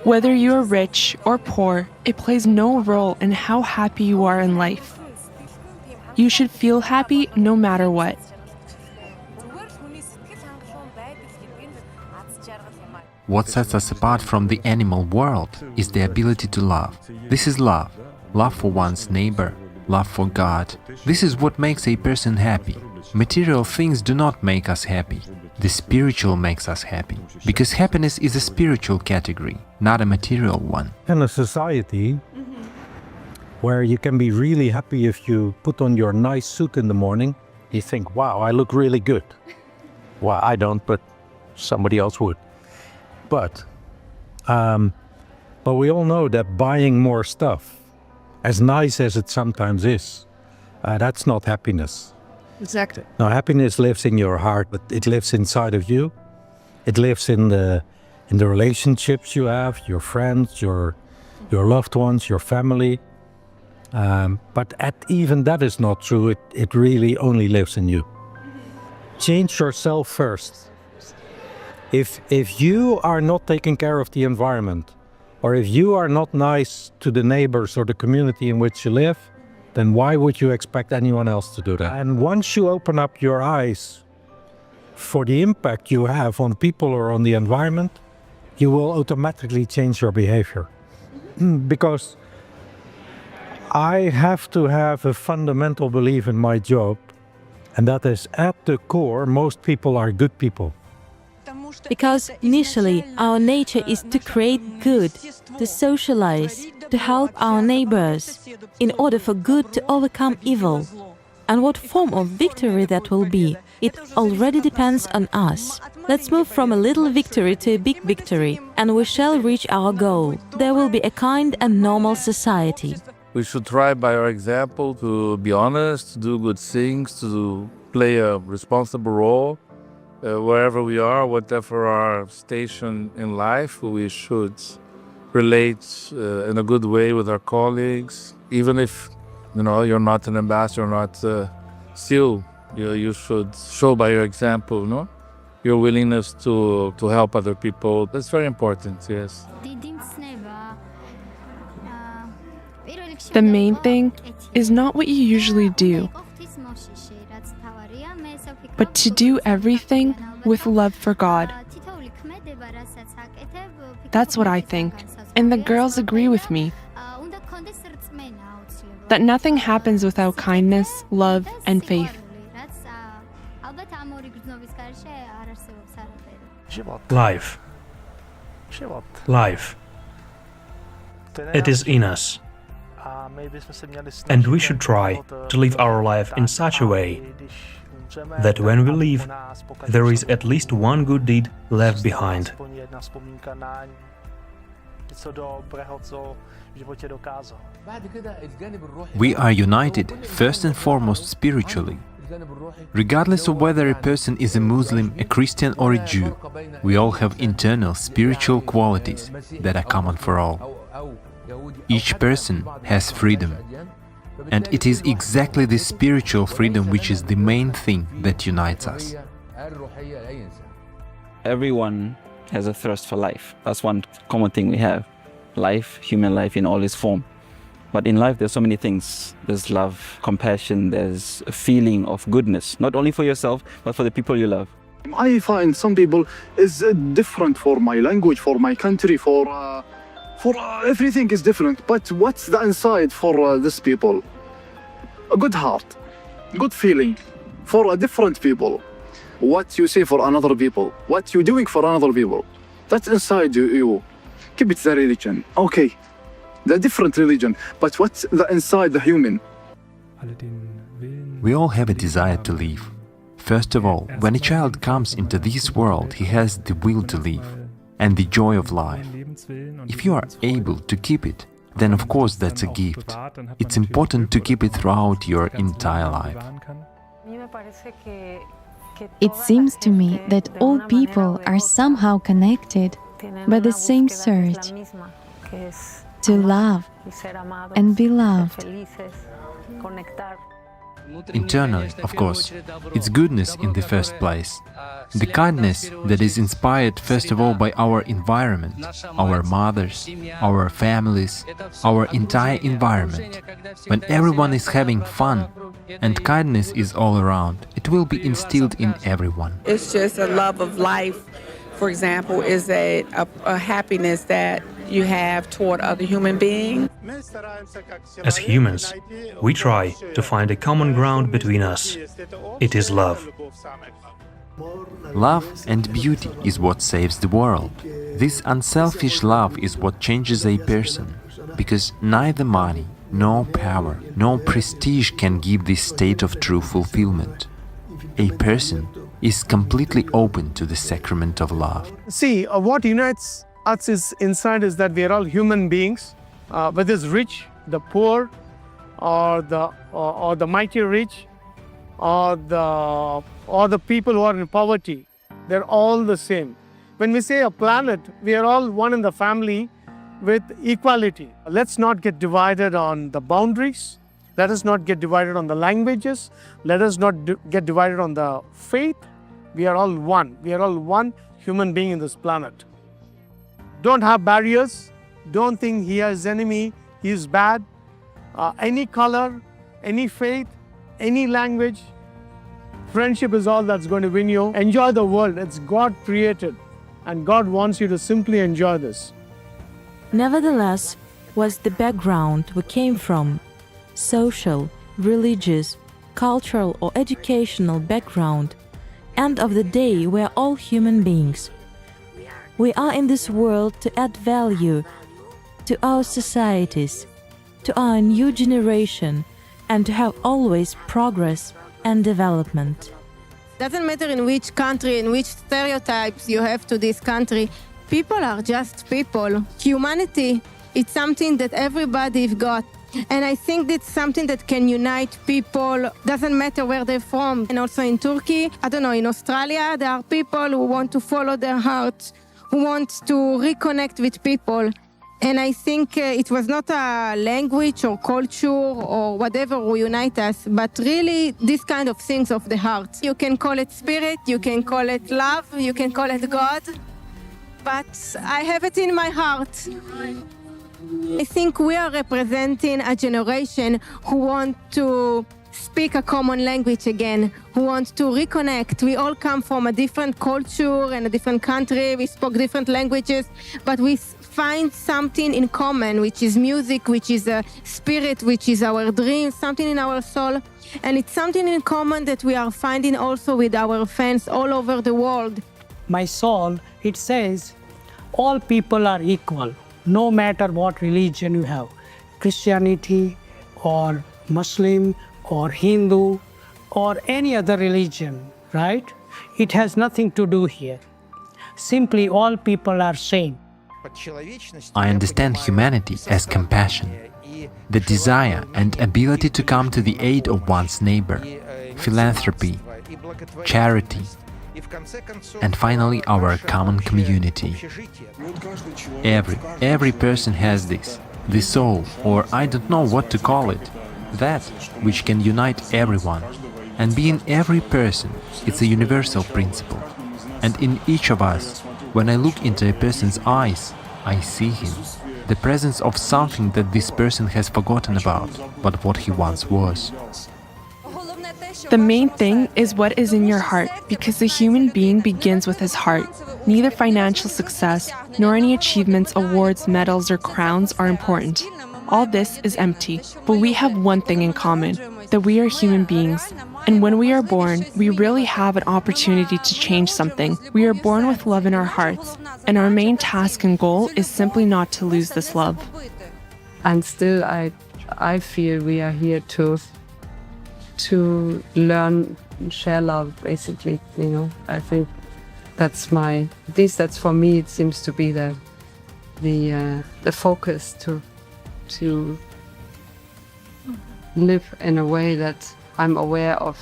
Whether you are rich or poor, it plays no role in how happy you are in life. You should feel happy no matter what. What sets us apart from the animal world is the ability to love. This is love. Love for one's neighbor, love for God. This is what makes a person happy. Material things do not make us happy. The spiritual makes us happy. Because happiness is a spiritual category, not a material one. In a society, where you can be really happy if you put on your nice suit in the morning. You think, wow, I look really good. Well, I don't, but somebody else would. But we all know that buying more stuff, as nice as it sometimes is, that's not happiness. Exactly. Now, happiness lives in your heart, but it lives inside of you. It lives in the relationships you have, your friends, your loved ones, your family. But even that is not true. It really only lives in you. Change yourself first. If you are not taking care of the environment, or if you are not nice to the neighbors or the community in which you live, then why would you expect anyone else to do that? And once you open up your eyes for the impact you have on people or on the environment, you will automatically change your behavior. Because I have to have a fundamental belief in my job, and that is, at the core, most people are good people. Because initially our nature is to create good, to socialize, to help our neighbors, in order for good to overcome evil. And what form of victory that will be, it already depends on us. Let's move from a little victory to a big victory, and we shall reach our goal. There will be a kind and normal society. We should try by our example to be honest, to do good things, to play a responsible role. Wherever we are, whatever our station in life, we should relate in a good way with our colleagues. Even if you're not an ambassador, still you should show by your example, your willingness to help other people. That's very important, yes. The main thing is not what you usually do, but to do everything with love for God. That's what I think, and the girls agree with me. That nothing happens without kindness, love, and faith. Life. Life. It is in us. And we should try to live our life in such a way that when we leave, there is at least one good deed left behind. We are united first and foremost spiritually. Regardless of whether a person is a Muslim, a Christian or a Jew, we all have internal spiritual qualities that are common for all. Each person has freedom, and it is exactly this spiritual freedom which is the main thing that unites us. Everyone has a thirst for life. That's one common thing we have. Life, human life in all its form. But in life, there's so many things. There's love, compassion, there's a feeling of goodness, not only for yourself, but for the people you love. I find some people is different for my language, for my country, for everything is different. But what's the inside for these people? A good heart, good feeling for different people. What you say for another people, what you're doing for another people, that's inside you. Keep it the religion, okay. The different religion, but what's the inside the human? We all have a desire to live. First of all, when a child comes into this world, he has the will to live and the joy of life. If you are able to keep it, then of course that's a gift. It's important to keep it throughout your entire life. It seems to me that all people are somehow connected by the same search to love and be loved. Internally, of course, it's goodness in the first place. The kindness that is inspired first of all by our environment, our mothers, our families, our entire environment. When everyone is having fun and kindness is all around, it will be instilled in everyone. It's just a love of life, for example, is a happiness that you have toward other human beings. As humans, we try to find a common ground between us. It is love. Love and beauty is what saves the world. This unselfish love is what changes a person, because neither money, No power, no prestige can give this state of true fulfillment. A person is completely open to the sacrament of love. See, what unites us is inside is that we are all human beings, whether it's rich, the poor, or the mighty rich, or the people who are in poverty. They're all the same. When we say a planet, we are all one in the family with equality. Let's not get divided on the boundaries. Let us not get divided on the languages. Let us not get divided on the faith. We are all one. We are all one human being in this planet. Don't have barriers. Don't think he is enemy, he is bad. Any color, any faith, any language, friendship is all that's going to win you. Enjoy the world. It's God created, and God wants you to simply enjoy this. Nevertheless, was the background we came from, social, religious, cultural or educational background, end of the day we are all human beings. We are in this world to add value to our societies, to our new generation, and to have always progress and development. Doesn't matter in which country, in which stereotypes you have to this country, people are just people. Humanity, it's something that everybody's got. And I think that's something that can unite people, doesn't matter where they're from. And also in Turkey, I don't know, in Australia, there are people who want to follow their heart, who want to reconnect with people. And I think it was not a language or culture or whatever will unite us, but really these kind of things of the heart. You can call it spirit, you can call it love, you can call it God, but I have it in my heart. I think we are representing a generation who want to speak a common language again, who want to reconnect. We all come from a different culture and a different country. We spoke different languages, but we find something in common, which is music, which is a spirit, which is our dream, something in our soul. And it's something in common that we are finding also with our fans all over the world. My soul, it says, all people are equal, no matter what religion you have, Christianity or Muslim or Hindu or any other religion, right? It has nothing to do here. Simply all people are same. I understand humanity as compassion, the desire and ability to come to the aid of one's neighbor, philanthropy, charity, and finally our common community. Every person has this, the soul, or I don't know what to call it, that which can unite everyone. And being every person, it's a universal principle. And in each of us, when I look into a person's eyes, I see him, the presence of something that this person has forgotten about, but what he once was. The main thing is what is in your heart, because the human being begins with his heart. Neither financial success, nor any achievements, awards, medals, or crowns are important. All this is empty, but we have one thing in common, that we are human beings. And when we are born, we really have an opportunity to change something. We are born with love in our hearts, and our main task and goal is simply not to lose this love. And still, I feel we are here to learn and share love, basically. You know, I think that's that's for me. It seems to be the focus to live in a way that I'm aware of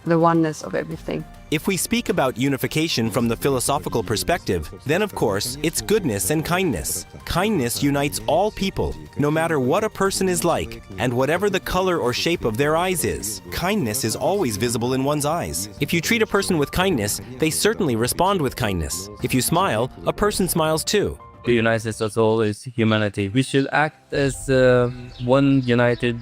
the oneness of everything. If we speak about unification from the philosophical perspective, then of course it's goodness and kindness. Kindness unites all people, no matter what a person is like, and whatever the color or shape of their eyes is. Kindness is always visible in one's eyes. If you treat a person with kindness, they certainly respond with kindness. If you smile, a person smiles too. What unites us all is humanity. We should act as one united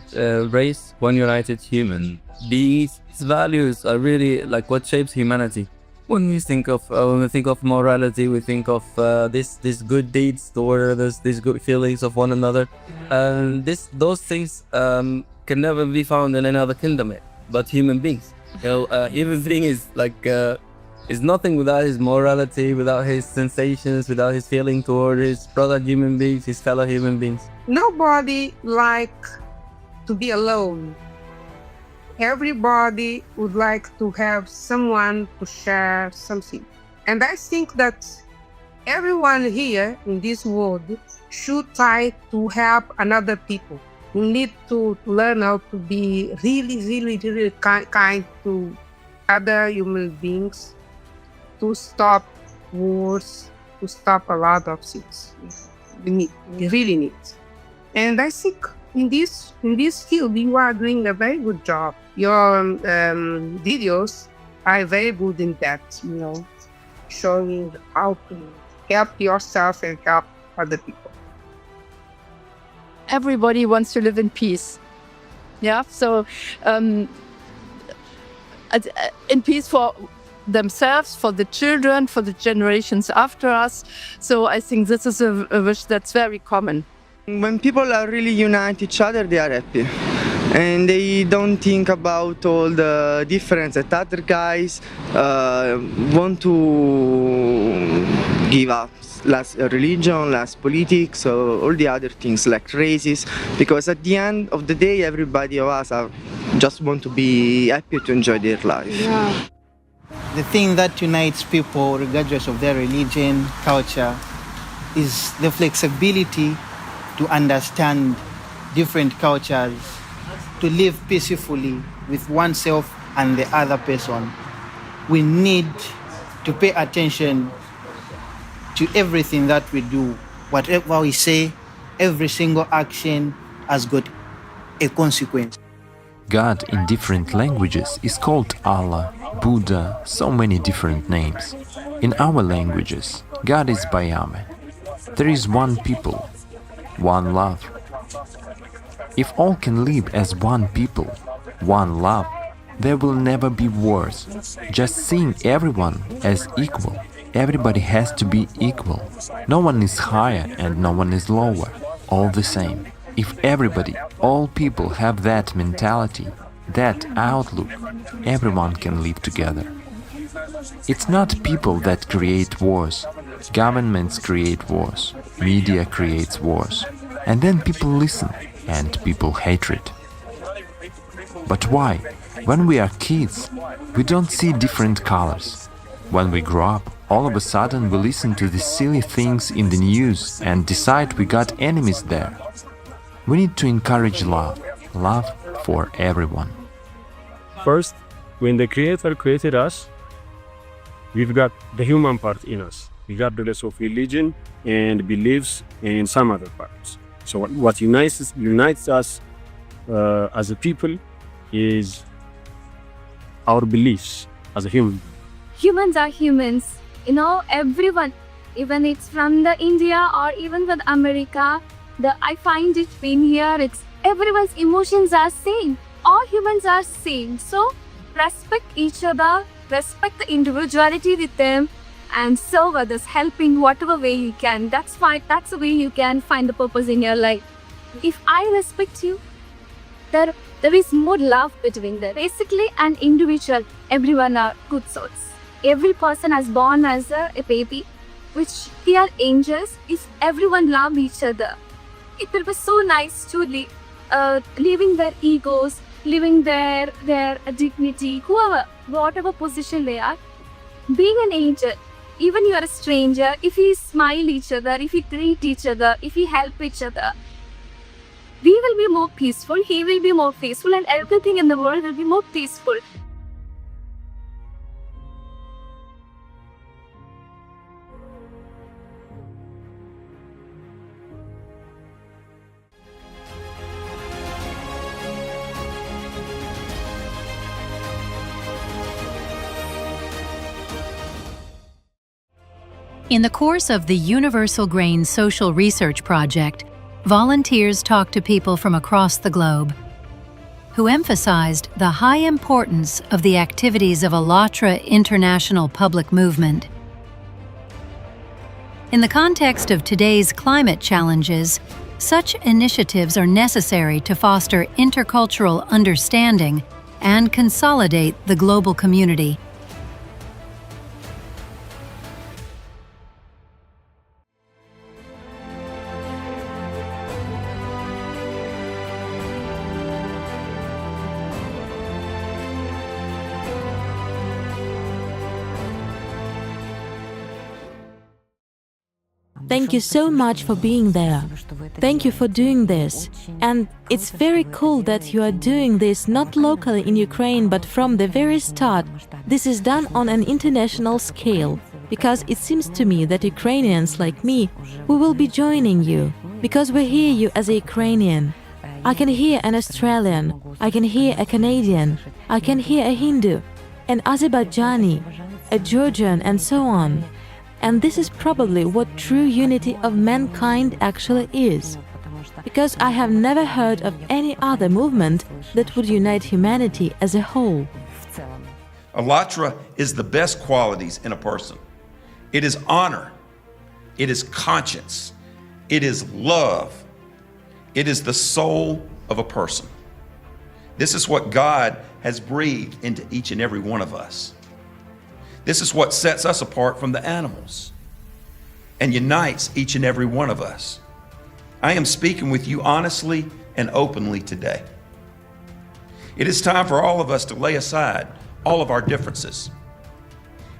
race, one united human. These values are really like what shapes humanity. When we think of morality, we think of these good deeds toward us, these good feelings of one another. Those things can never be found in any other kingdom, but human beings. Human being is like is nothing without his morality, without his sensations, without his feeling toward his brother human beings, his fellow human beings. Nobody like to be alone. Everybody would like to have someone to share something. And I think that everyone here in this world should try to help another people. We need to learn how to be really kind to other human beings, to stop wars, to stop a lot of things. We really need. And I think in this field, you are doing a very good job. Your videos are very good in that, showing how to help yourself and help other people. Everybody wants to live in peace. Yeah, so in peace for themselves, for the children, for the generations after us. So I think this is a wish that's very common. When people are really unite each other, they are happy. And they don't think about all the difference that other guys want to give up. Less religion, less politics, all the other things like races. Because at the end of the day, everybody of us just want to be happy to enjoy their life. Yeah. The thing that unites people, regardless of their religion, culture, is the flexibility to understand different cultures, to live peacefully with oneself and the other person. We need to pay attention to everything that we do. Whatever we say, every single action has got a consequence. God in different languages is called Allah, Buddha, so many different names. In our languages, God is Bayame. There is one people, one love. If all can live as one people, one love, there will never be wars. Just seeing everyone as equal. Everybody has to be equal. No one is higher and no one is lower. All the same. If everybody, all people have that mentality, that outlook, everyone can live together. It's not people that create wars. Governments create wars. Media creates wars. And then people listen and people hate it. But why? When we are kids, we don't see different colors. When we grow up, all of a sudden we listen to the silly things in the news and decide we got enemies there. We need to encourage love for everyone. First, when the Creator created us, we've got the human part in us, regardless of religion and beliefs and some other parts. So what unites us as a people is our beliefs as a human. Humans are humans. Everyone, even it's from the India or even with America, I find it being here, everyone's emotions are same. All humans are same. So respect each other, respect the individuality with them, and serve others, help in whatever way you can. That's fine. That's the way you can find the purpose in your life. If I respect you, there is more love between them. Basically, an individual, everyone are good souls. Every person is born as a baby, which they are angels. If everyone love each other, it will be so nice to leaving their egos, leaving their dignity, whatever position they are, being an angel. Even you are a stranger, if you smile each other, if you greet each other, if you help each other, we will be more peaceful, he will be more peaceful, and everything in the world will be more peaceful. In the course of the Universal Grain Social Research Project, volunteers talked to people from across the globe who emphasized the high importance of the activities of ALLATRA International Public Movement. In the context of today's climate challenges, such initiatives are necessary to foster intercultural understanding and consolidate the global community. Thank you so much for being there. Thank you for doing this. And it's very cool that you are doing this not locally in Ukraine, but from the very start. This is done on an international scale, because it seems to me that Ukrainians like me, we will be joining you, because we hear you as a Ukrainian. I can hear an Australian, I can hear a Canadian, I can hear a Hindu, an Azerbaijani, a Georgian, and so on. And this is probably what true unity of mankind actually is. Because I have never heard of any other movement that would unite humanity as a whole. ALLATRA is the best qualities in a person. It is honor, it is conscience, it is love, it is the soul of a person. This is what God has breathed into each and every one of us. This is what sets us apart from the animals and unites each and every one of us. I am speaking with you honestly and openly today. It is time for all of us to lay aside all of our differences.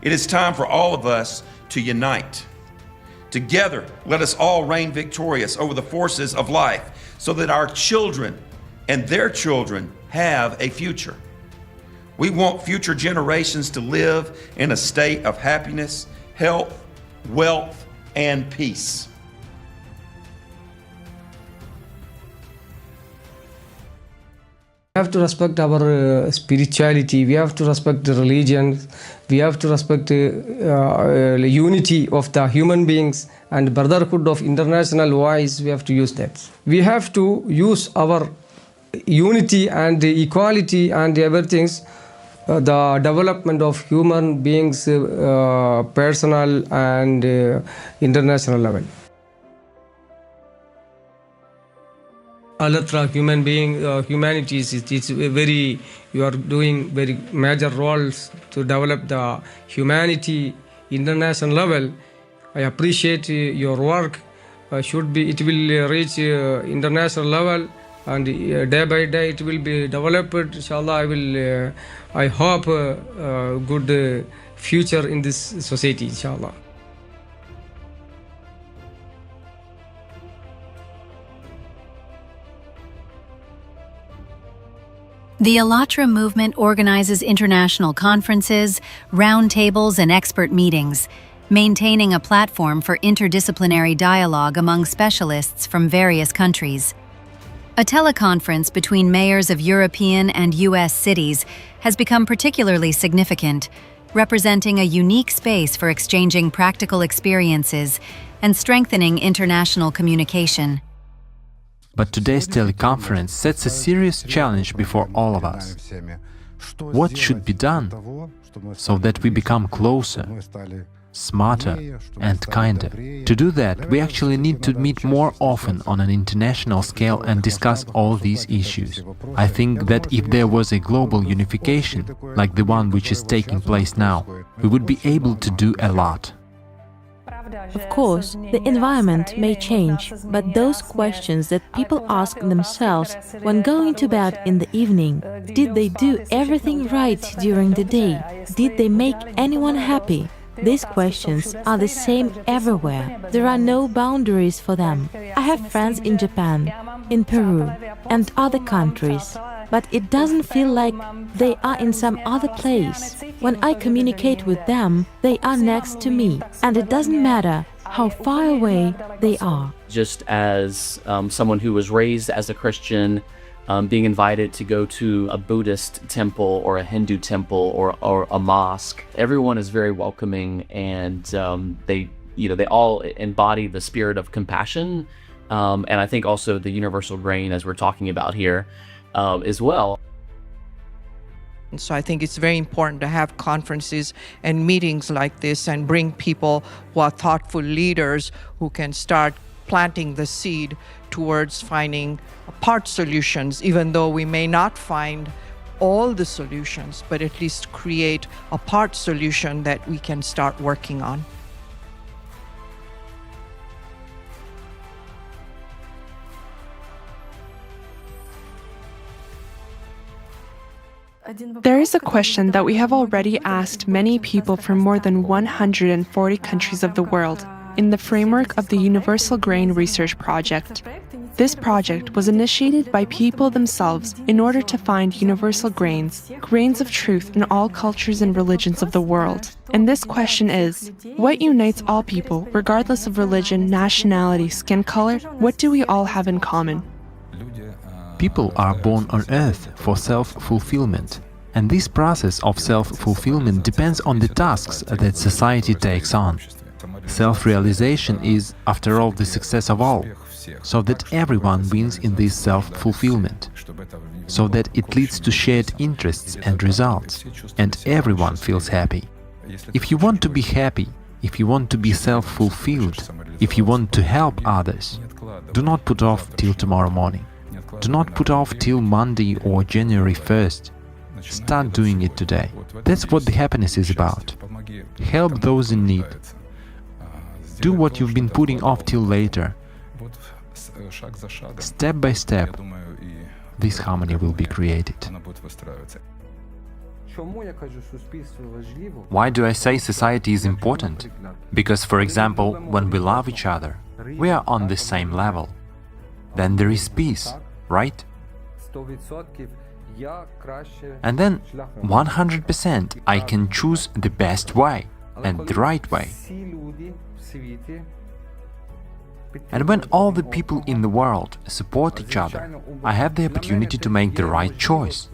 It is time for all of us to unite. Together, let us all reign victorious over the forces of life so that our children and their children have a future. We want future generations to live in a state of happiness, health, wealth, and peace. We have to respect our spirituality, we have to respect the religion, we have to respect the unity of the human beings and brotherhood of international wise, we have to use that. We have to use our unity and the equality and the everything, the development of human beings, personal and international level. ALLATRA human being, humanities, it's very, you are doing very major roles to develop the humanity international level. I appreciate your work. It will reach international level, and day by day it will be developed. Inshallah, I hope a good future in this society, inshallah. The ALLATRA movement organizes international conferences, roundtables, and expert meetings, maintaining a platform for interdisciplinary dialogue among specialists from various countries. A teleconference between mayors of European and U.S. cities has become particularly significant, representing a unique space for exchanging practical experiences and strengthening international communication. But today's teleconference sets a serious challenge before all of us. What should be done so that we become closer, smarter and kinder? To do that, we actually need to meet more often on an international scale and discuss all these issues. I think that if there was a global unification, like the one which is taking place now, we would be able to do a lot. Of course, the environment may change, but those questions that people ask themselves when going to bed in the evening, did they do everything right during the day? Did they make anyone happy? These questions are the same everywhere. There are no boundaries for them. I have friends in Japan, in Peru, and other countries, but it doesn't feel like they are in some other place. When I communicate with them, they are next to me, and it doesn't matter how far away they are. Just as someone who was raised as a Christian, being invited to go to a Buddhist temple or a Hindu temple or a mosque, everyone is very welcoming, and they all embody the spirit of compassion, and I think also the universal grain, as we're talking about here, as well. So I think it's very important to have conferences and meetings like this and bring people who are thoughtful leaders who can start planting the seed towards finding part solutions, even though we may not find all the solutions, but at least create a part solution that we can start working on. There is a question that we have already asked many people from more than 140 countries of the world. in the framework of the Universal Grain Research Project. This project was initiated by people themselves in order to find universal grains, grains of truth in all cultures and religions of the world. And this question is, what unites all people, regardless of religion, nationality, skin color? What do we all have in common? People are born on earth for self-fulfillment, and this process of self-fulfillment depends on the tasks that society takes on. Self-realization is, after all, the success of all, so that everyone wins in this self-fulfillment, so that it leads to shared interests and results, and everyone feels happy. If you want to be happy, if you want to be self-fulfilled, if you want to help others, do not put off till tomorrow morning. Do not put off till Monday or January 1st. Start doing it today. That's what the happiness is about. Help those in need. Do what you've been putting off till later. Step by step, this harmony will be created. Why do I say society is important? Because, for example, when we love each other, we are on the same level. Then there is peace, right? And then 100% I can choose the best way and the right way. And when all the people in the world support each other, I have the opportunity to make the right choice.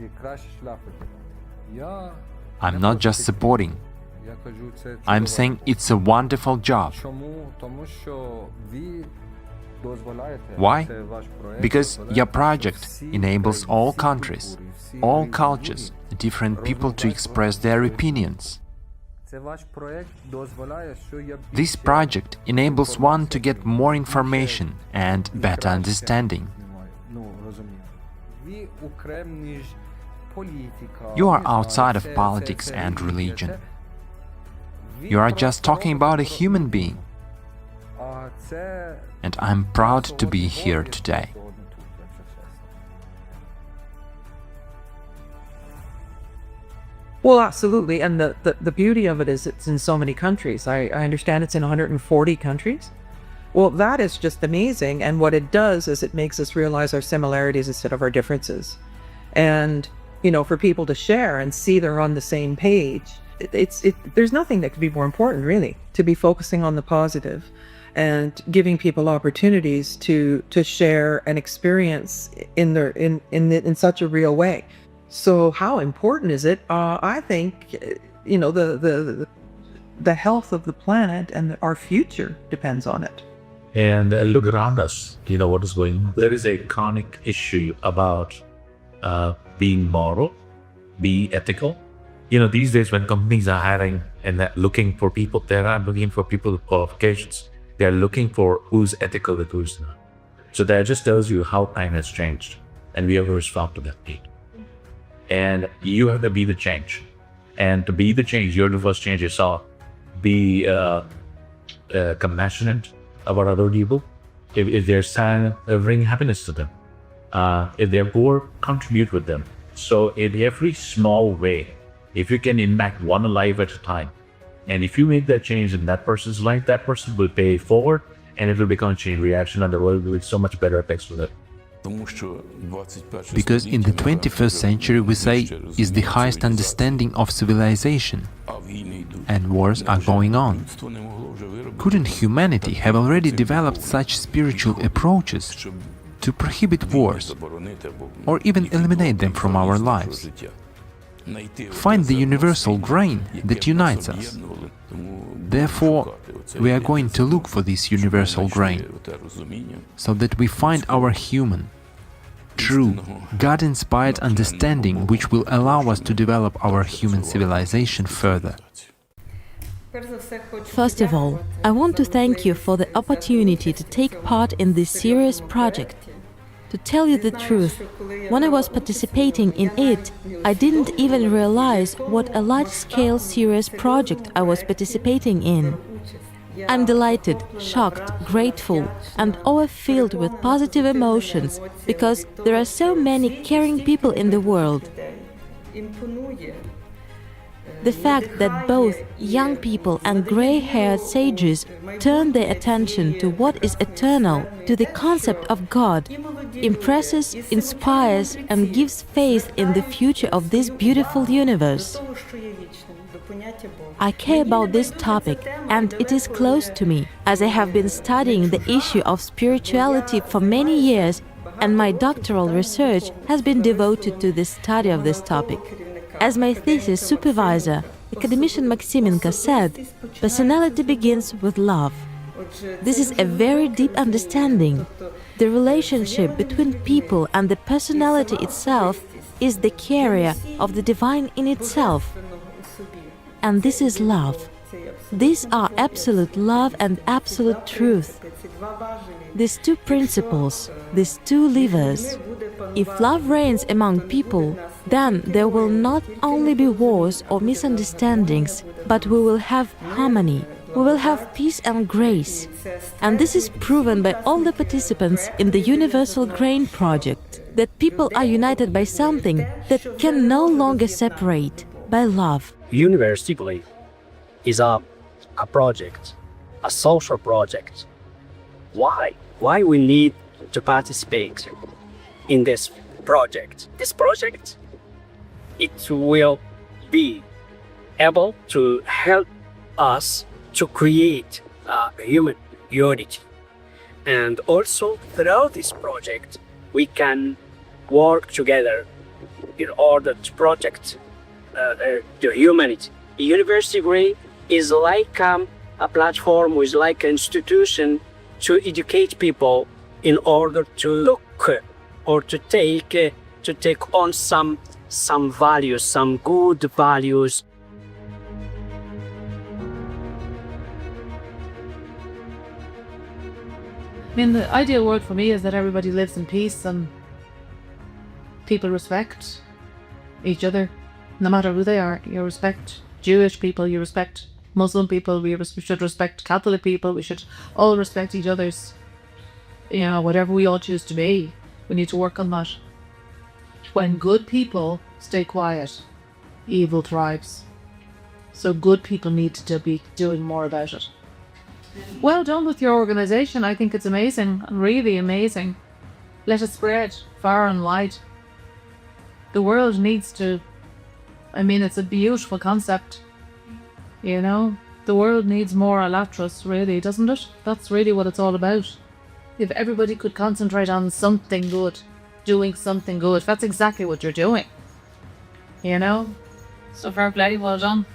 I'm not just supporting. I'm saying it's a wonderful job. Why? Because your project enables all countries, all cultures, different people to express their opinions. This project enables one to get more information and better understanding. You are outside of politics and religion. You are just talking about a human being. And I'm proud to be here today. Well, absolutely, and the beauty of it is it's in so many countries. I understand it's in 140 countries. Well, that is just amazing, and what it does is it makes us realize our similarities instead of our differences. And, you know, for people to share and see they're on the same page, there's nothing that could be more important, really, to be focusing on the positive and giving people opportunities to share an experience in such a real way. So how important is it? I think, you know, the health of the planet and our future depends on it. And look around us, you know what is going on. There is a chronic issue about being moral, be ethical. You know, these days when companies are hiring and they're looking for people, they're not looking for people with qualifications. They're looking for who's ethical and who's not. So that just tells you how time has changed, and we have to respond to that need. And you have to be the change. And to be the change, you're the first change yourself. Be compassionate about other people. If they're sad, bring happiness to them. If they're poor, contribute with them. So in every small way, if you can impact one life at a time, and if you make that change in that person's life, that person will pay it forward, and it will become a chain reaction, and the world will be so much better effects with it. Because in the 21st century, we say, is the highest understanding of civilization, and wars are going on. Couldn't humanity have already developed such spiritual approaches to prohibit wars, or even eliminate them from our lives? Find the universal grain that unites us. Therefore, we are going to look for this universal grain, so that we find our human, true, God-inspired understanding which will allow us to develop our human civilization further. First of all, I want to thank you for the opportunity to take part in this serious project. To tell you the truth, when I was participating in it, I didn't even realize what a large-scale serious project I was participating in. I'm delighted, shocked, grateful, and overfilled with positive emotions because there are so many caring people in the world. The fact that both young people and gray-haired sages turn their attention to what is eternal, to the concept of God, impresses, inspires, and gives faith in the future of this beautiful universe. I care about this topic, and it is close to me, as I have been studying the issue of spirituality for many years, and my doctoral research has been devoted to the study of this topic. As my thesis supervisor, academician Maximenko said, personality begins with love. This is a very deep understanding. The relationship between people and the personality itself is the carrier of the divine in itself. And this is love. These are absolute love and absolute truth. These two principles, these two levers. If love reigns among people, then there will not only be wars or misunderstandings, but we will have harmony. We will have peace and grace. And this is proven by all the participants in the Universal Grain Project, that people are united by something that can no longer separate, by love. University is a project, a social project. Why? Why we need to participate in this project? This project, it will be able to help us to create human unity. And also, throughout this project, we can work together in order to protect the humanity. University Grey is like a platform, is like an institution to educate people in order to look or to take on some values, some good values. I mean, the ideal world for me is that everybody lives in peace and people respect each other, no matter who they are. You respect Jewish people, you respect Muslim people, we should respect Catholic people, we should all respect each other's, whatever we all choose to be. We need to work on that. When good people stay quiet, evil thrives. So good people need to be doing more about it. Well done with your organization. I think it's amazing, really amazing. Let it spread far and wide. The world needs to, it's a beautiful concept. The world needs more ALLATRAs, really, doesn't it? That's really what it's all about. If everybody could concentrate on something good, doing something good, that's exactly what you're doing. So fair play, well done.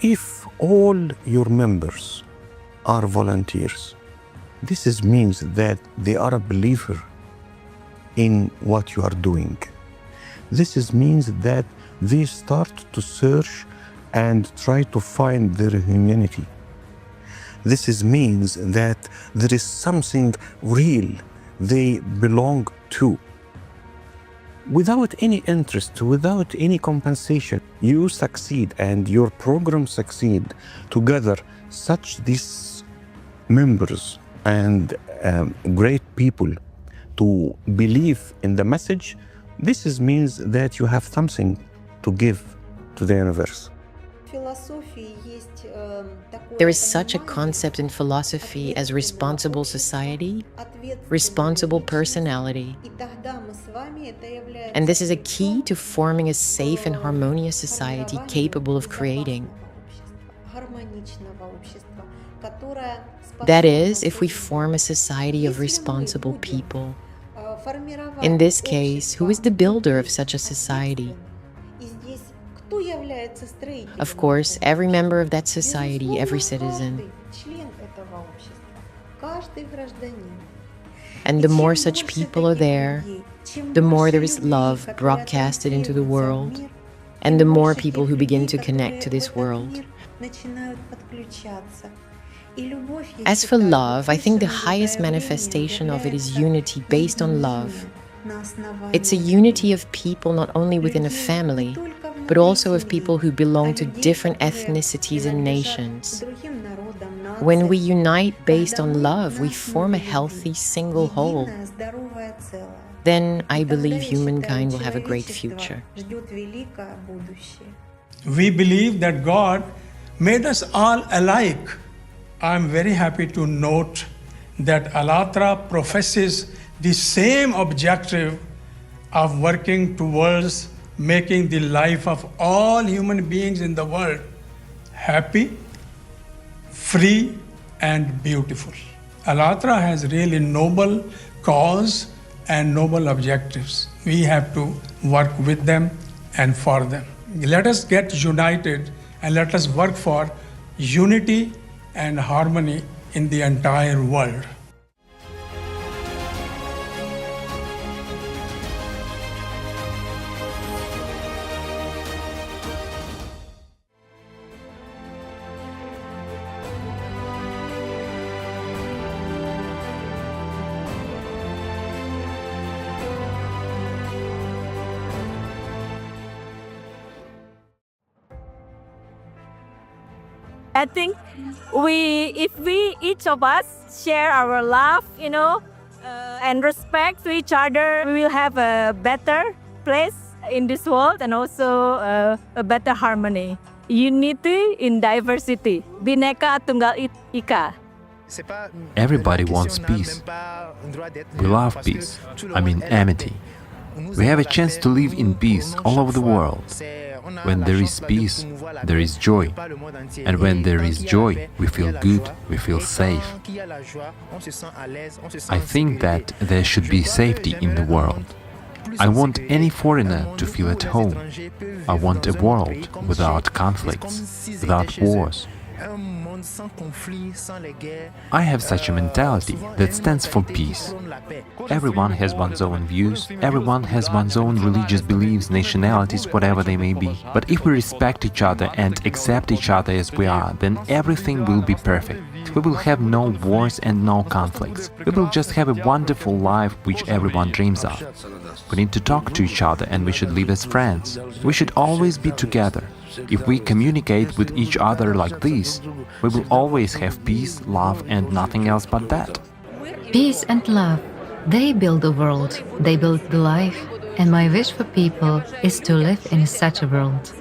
If all your members are volunteers, this means that they are a believer in what you are doing. This means that they start to search and try to find their humanity. This means that there is something real they belong to. Without any interest, without any compensation, you succeed and your program succeed together. Such these members and great people to believe in the message, this means that you have something to give to the universe. There is such a concept in philosophy as responsible society, responsible personality. And this is a key to forming a safe and harmonious society capable of creating. That is, if we form a society of responsible people. In this case, who is the builder of such a society? Of course, every member of that society, every citizen. And the more such people are there, the more there is love broadcasted into the world, and the more people who begin to connect to this world. As for love, I think the highest manifestation of it is unity based on love. It's a unity of people not only within a family, but also of people who belong to different ethnicities and nations. When we unite based on love, we form a healthy single whole. Then I believe humankind will have a great future. We believe that God made us all alike. I'm very happy to note that ALLATRA professes the same objective of working towards making the life of all human beings in the world happy, free, and beautiful. ALLATRA has really noble cause and noble objectives. We have to work with them and for them. Let us get united and let us work for unity and harmony in the entire world. I think if each of us share our love, and respect to each other, we will have a better place in this world and also a better harmony. Unity in diversity. Bhinneka Tunggal Ika. Everybody wants peace. We love peace. I mean amity. We have a chance to live in peace all over the world. When there is peace, there is joy. And when there is joy, we feel good, we feel safe. I think that there should be safety in the world. I want any foreigner to feel at home. I want a world without conflicts, without wars. I have such a mentality that stands for peace. Everyone has one's own views, everyone has one's own religious beliefs, nationalities, whatever they may be. But if we respect each other and accept each other as we are, then everything will be perfect. We will have no wars and no conflicts. We will just have a wonderful life which everyone dreams of. We need to talk to each other and we should live as friends. We should always be together. If we communicate with each other like this, we will always have peace, love and nothing else but that. Peace and love, they build the world, they build the life, and my wish for people is to live in such a world.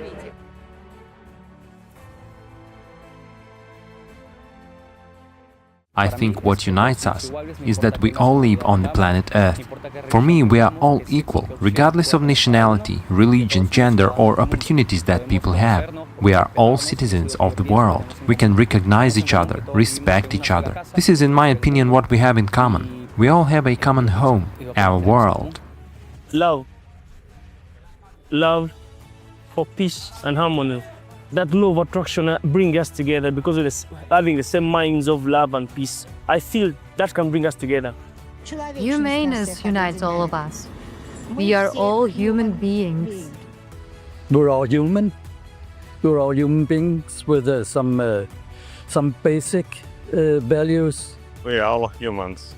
I think what unites us is that we all live on the planet Earth. For me, we are all equal, regardless of nationality, religion, gender or opportunities that people have. We are all citizens of the world. We can recognize each other, respect each other. This is, in my opinion, what we have in common. We all have a common home, our world. Love. Love for peace and harmony. That law of attraction brings us together because of having the same minds of love and peace. I feel that can bring us together. Humaneness unites all of us. We are all human beings. We're all human. We're all human beings with some basic values. We are all humans.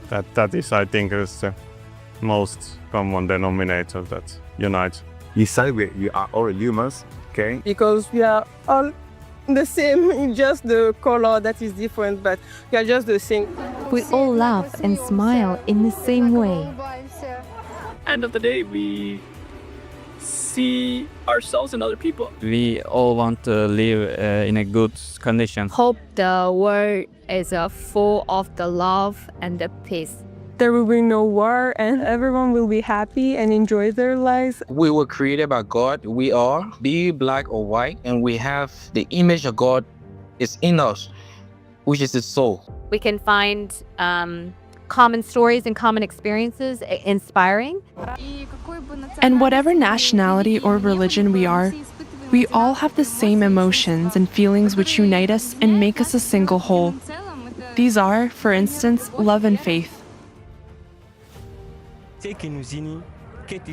That is, I think, is the most common denominator that unites. You say we are all humans. Okay. Because we are all the same, just the color that is different, but we are just the same. We all laugh and smile in the same way. End of the day, we see ourselves in other people. We all want to live in a good condition. Hope the world is full of the love and the peace. There will be no war and everyone will be happy and enjoy their lives. We were created by God. We are, be black or white, and we have the image of God is in us, which is the soul. We can find common stories and common experiences inspiring. And whatever nationality or religion we are, we all have the same emotions and feelings which unite us and make us a single whole. These are, for instance, love and faith.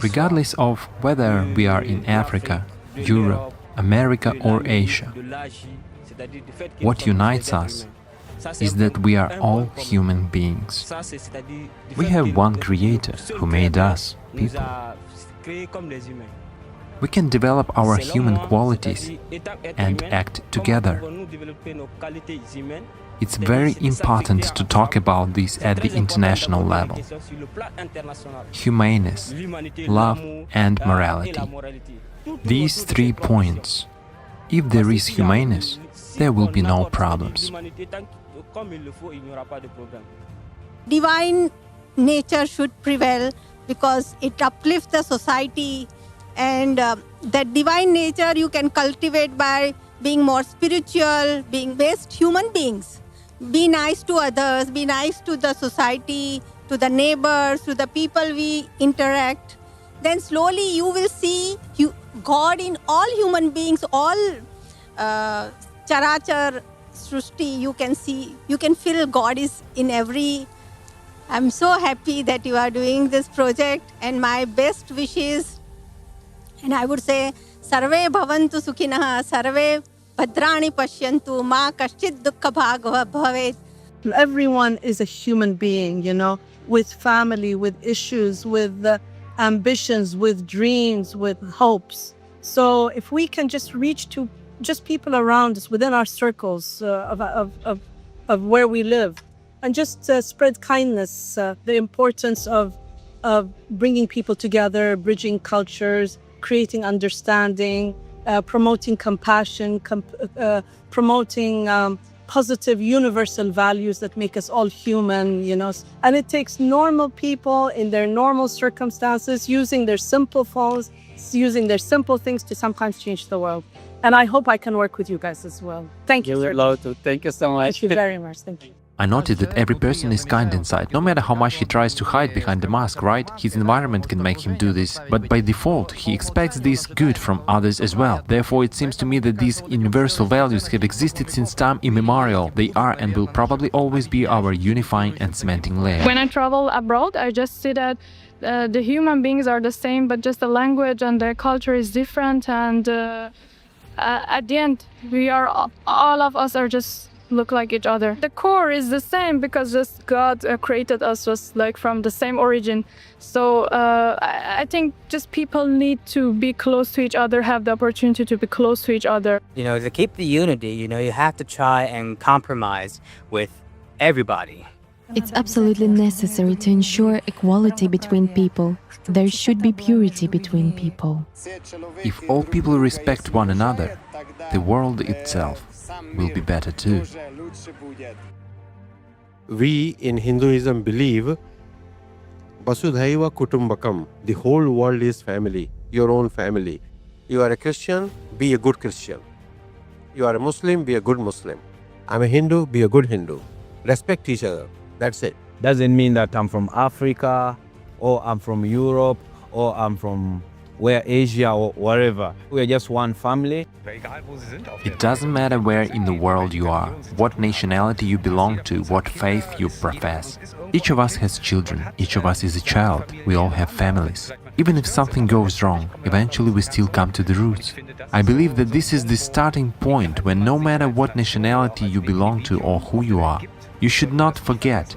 Regardless of whether we are in Africa, Europe, America or Asia, what unites us is that we are all human beings. We have one Creator who made us, people. We can develop our human qualities and act together. It's very important to talk about this at the international level. Humaneness, love and morality. These 3 points. If there is humaneness, there will be no problems. Divine nature should prevail because it uplifts the society, and that divine nature you can cultivate by being more spiritual, being best human beings. Be nice to others, be nice to the society, to the neighbors, to the people we interact. Then slowly you will see God in all human beings, all charachar srushti. You can see, you can feel God is in every. I'm so happy that you are doing this project, and my best wishes, and I would say, sarve bhavantu sukhinah, sarve bhadrani pashyantu, ma kaschit dukkha bhag bhavet. Everyone is a human being, with family, with issues, with ambitions, with dreams, with hopes. So if we can just reach to just people around us within our circles of where we live, and just spread kindness, the importance of bringing people together, bridging cultures, creating understanding, promoting compassion, promoting positive universal values that make us all human, And it takes normal people in their normal circumstances, using their simple phones, using their simple things to sometimes change the world. And I hope I can work with you guys as well. Thank you. You're allowed to. Thank you so much. Thank you very much. Thank you. I noted that every person is kind inside, no matter how much he tries to hide behind the mask, right? His environment can make him do this, but by default, he expects this good from others as well. Therefore, it seems to me that these universal values have existed since time immemorial. They are and will probably always be our unifying and cementing layer. When I travel abroad, I just see that the human beings are the same, but just the language and the culture is different. And at the end, all of us are just look like each other. The core is the same because just God created us just like from the same origin. So I think just people need to be close to each other, have the opportunity to be close to each other. To keep the unity, you have to try and compromise with everybody. It's absolutely necessary to ensure equality between people. There should be purity between people. If all people respect one another, the world itself will be better too. We in Hinduism believe Vasudhaiva Kutumbakam, the whole world is family, your own family. You are a Christian, be a good Christian. You are a Muslim, be a good Muslim. I'm a Hindu, be a good Hindu. Respect each other. That's it. Doesn't mean that I'm from Africa, or I'm from Europe, or I'm from Asia or wherever. We are just one family. It doesn't matter where in the world you are, what nationality you belong to, what faith you profess. Each of us has children, each of us is a child, we all have families. Even if something goes wrong, eventually we still come to the roots. I believe that this is the starting point when no matter what nationality you belong to or who you are, you should not forget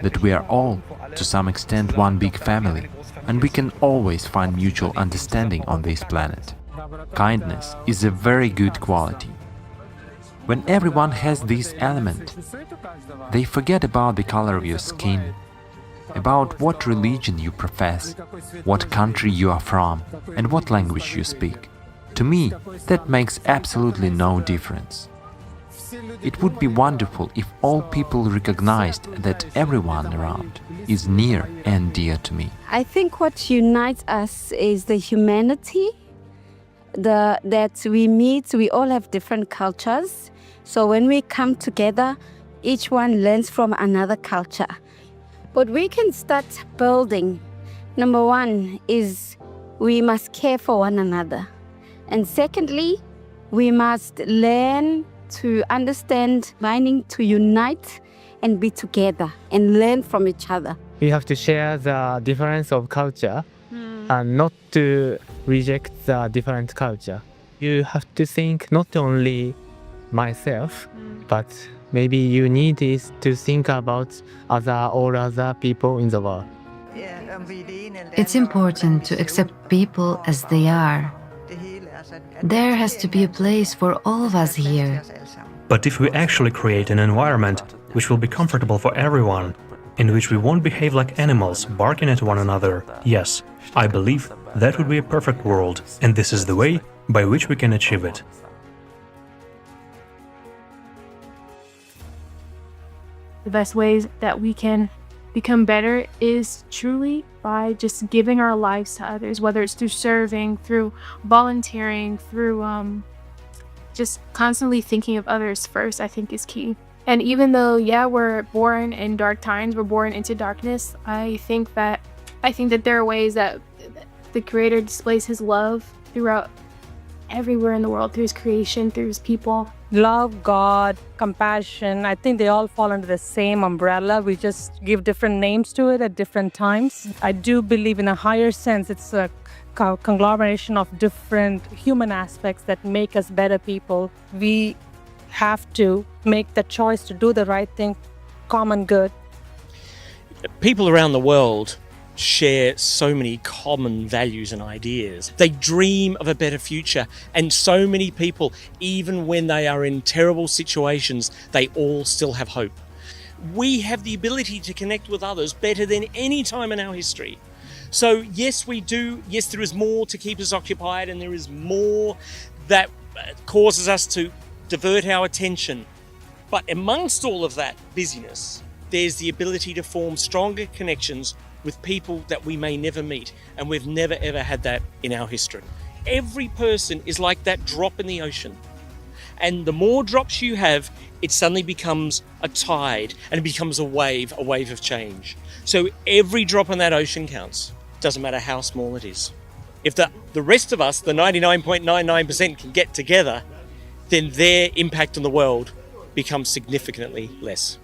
that we are all, to some extent, one big family, and we can always find mutual understanding on this planet. Kindness is a very good quality. When everyone has this element, they forget about the color of your skin, about what religion you profess, what country you are from, and what language you speak. To me, that makes absolutely no difference. It would be wonderful if all people recognized that everyone around is near and dear to me. I think what unites us is the humanity, that we meet, we all have different cultures. So when we come together, each one learns from another culture. But we can start building. Number one is we must care for one another. And secondly, we must learn to understand, meaning to unite and be together and learn from each other. We have to share the difference of culture and not to reject the different culture. You have to think not only myself, but maybe you need is to think about all other people in the world. It's important to accept people as they are. There has to be a place for all of us here. But if we actually create an environment which will be comfortable for everyone, in which we won't behave like animals barking at one another, yes, I believe that would be a perfect world, and this is the way by which we can achieve it. The best ways that we can become better is truly by just giving our lives to others, whether it's through serving, through volunteering, through just constantly thinking of others first, I think is key. And even though, yeah, we're born in dark times, we're born into darkness, I think that there are ways that the Creator displays His love throughout everywhere in the world, through His creation, through His people. Love, God, compassion, I think they all fall under the same umbrella. We just give different names to it at different times. I do believe in a higher sense it's a conglomeration of different human aspects that make us better people. We have to make the choice to do the right thing, common good. People around the world share so many common values and ideas. They dream of a better future, and so many people, even when they are in terrible situations, they all still have hope. We have the ability to connect with others better than any time in our history. So yes, we do. Yes, there is more to keep us occupied, and there is more that causes us to divert our attention. But amongst all of that busyness, there's the ability to form stronger connections with people that we may never meet, and we've never ever had that in our history. Every person is like that drop in the ocean, and the more drops you have, it suddenly becomes a tide, and it becomes a wave of change. So every drop in that ocean counts, doesn't matter how small it is. If the rest of us, the 99.99%, can get together, then their impact on the world becomes significantly less.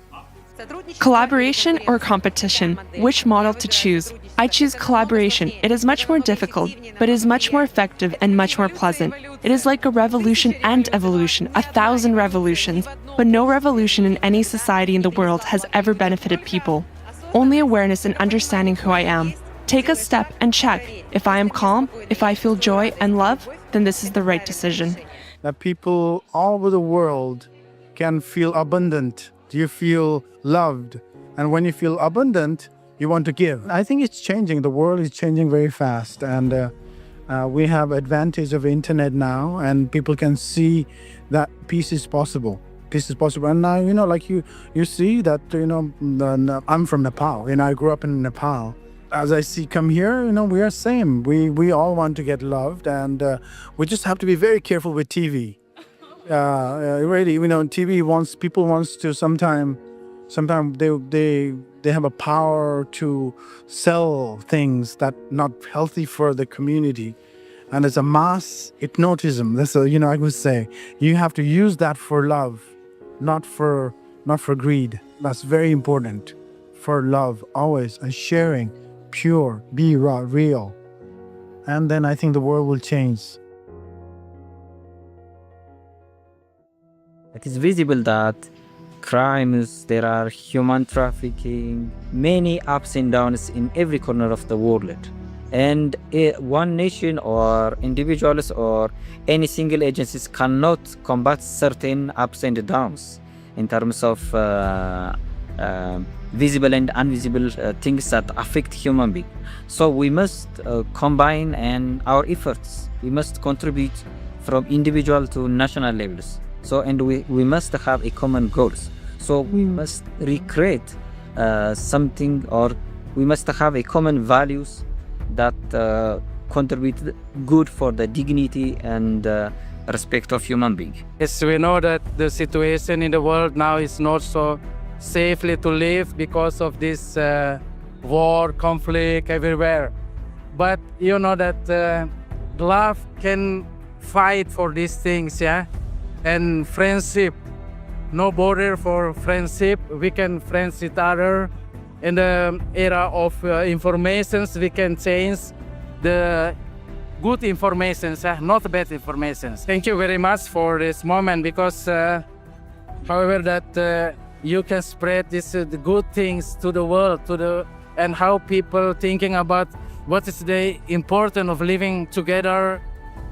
Collaboration or competition? Which model to choose? I choose collaboration. It is much more difficult, but is much more effective and much more pleasant. It is like a revolution and evolution, 1,000 revolutions, but no revolution in any society in the world has ever benefited people. Only awareness and understanding who I am. Take a step and check. If I am calm, if I feel joy and love, then this is the right decision. That people all over the world can feel abundant. You feel loved, and when you feel abundant, you want to give. I think it's changing. The world is changing very fast, and we have advantage of internet now, and people can see that peace is possible. Peace is possible, and now like you see that I'm from Nepal. I grew up in Nepal. As I see come here, we are same. We all want to get loved, and we just have to be very careful with TV. Really, TV people wants to sometimes they have a power to sell things that not healthy for the community, and it's a mass hypnotism. That's I would say you have to use that for love, not for greed. That's very important. For love, always, and sharing, pure, be raw, real, and then I think the world will change. It is visible that crimes, there are human trafficking, many ups and downs in every corner of the world. And one nation or individuals or any single agencies cannot combat certain ups and downs in terms of visible and invisible things that affect human beings. So we must combine our efforts. We must contribute from individual to national levels. So, and we must have a common goals. So we must recreate something, or we must have a common values that contribute good for the dignity and respect of human being. Yes, we know that the situation in the world now is not so safely to live because of this war, conflict everywhere. But you know that love can fight for these things, yeah? And friendship, no border for friendship. We can friends each other. In the era of informations, we can change the good informations, not bad informations. Thank you very much for this moment, because however that you can spread the good things to the world, and how people thinking about what is the importance of living together,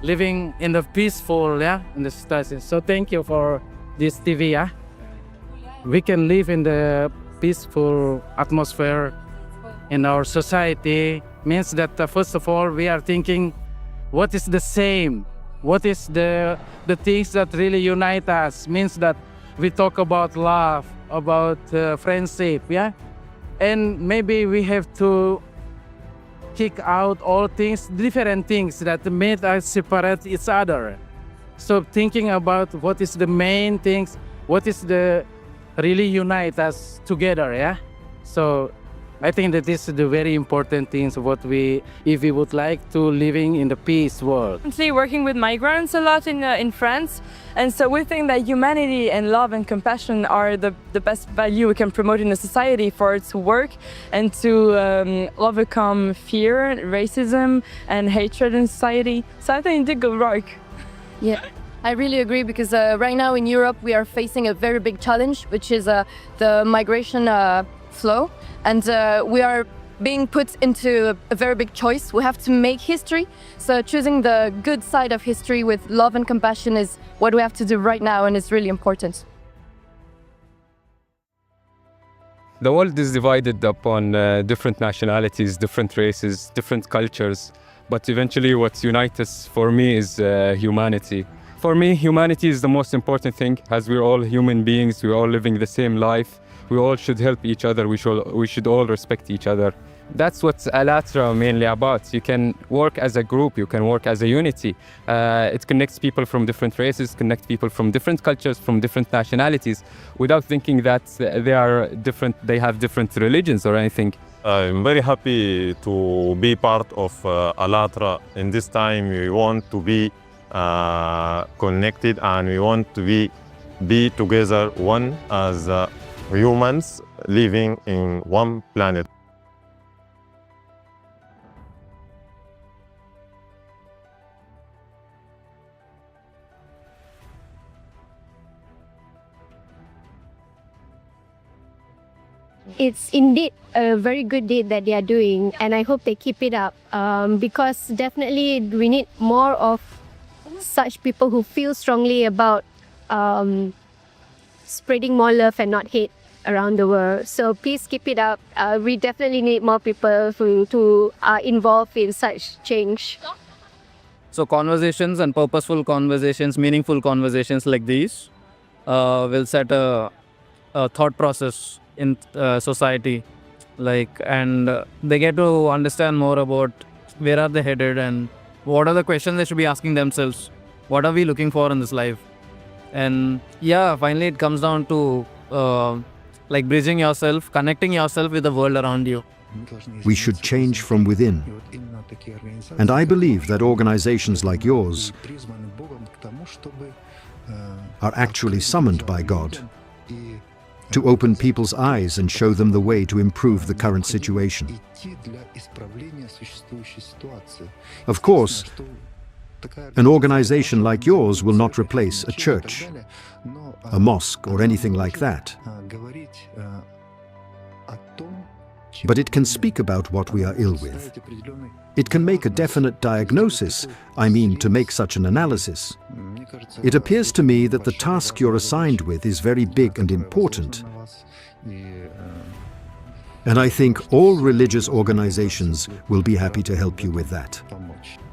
living in the peaceful, in the society. So thank you for this TV. We can live in the peaceful atmosphere in our society, Means that first of all, we are thinking, what is the same? What is the things that really unite us? Means that we talk about love, about friendship, yeah? And maybe we have to kick out all things, different things that made us separate each other. So thinking about what is the main things, what is the really unite us together, yeah? So I think that this is the very important things what if we would like to living in the peace world. Currently working with migrants a lot in France, and so we think that humanity and love and compassion are the best value we can promote in a society for it to work and to overcome fear, racism and hatred in society. So I think it did good work. Yeah, I really agree because right now in Europe we are facing a very big challenge, which is the migration flow. And we are being put into a very big choice. We have to make history. So choosing the good side of history with love and compassion is what we have to do right now, and it's really important. The world is divided upon different nationalities, different races, different cultures. But eventually what unites us, for me, is humanity. For me, humanity is the most important thing, as we're all human beings, we're all living the same life. We all should help each other. We should all respect each other. That's what ALLATRA mainly about. You can work as a group. You can work as a unity. It connects people from different races, connects people from different cultures, from different nationalities, without thinking that they are different. They have different religions or anything. I'm very happy to be part of ALLATRA. In this time, we want to be connected, and we want to be together, one as humans living in one planet. It's indeed a very good deed that they are doing, and I hope they keep it up because definitely we need more of such people who feel strongly about spreading more love and not hate around the world. So please keep it up. We definitely need more people to are involved in such change. So conversations and purposeful conversations, meaningful conversations like these will set a thought process in society, and they get to understand more about where are they headed and what are the questions they should be asking themselves. What are we looking for in this life? And yeah, finally it comes down to bridging yourself, connecting yourself with the world around you. We should change from within. And I believe that organizations like yours are actually summoned by God to open people's eyes and show them the way to improve the current situation. Of course, an organization like yours will not replace a church, a mosque, or anything like that. But it can speak about what we are ill with. It can make a definite diagnosis, to make such an analysis. It appears to me that the task you're assigned with is very big and important. And I think all religious organizations will be happy to help you with that.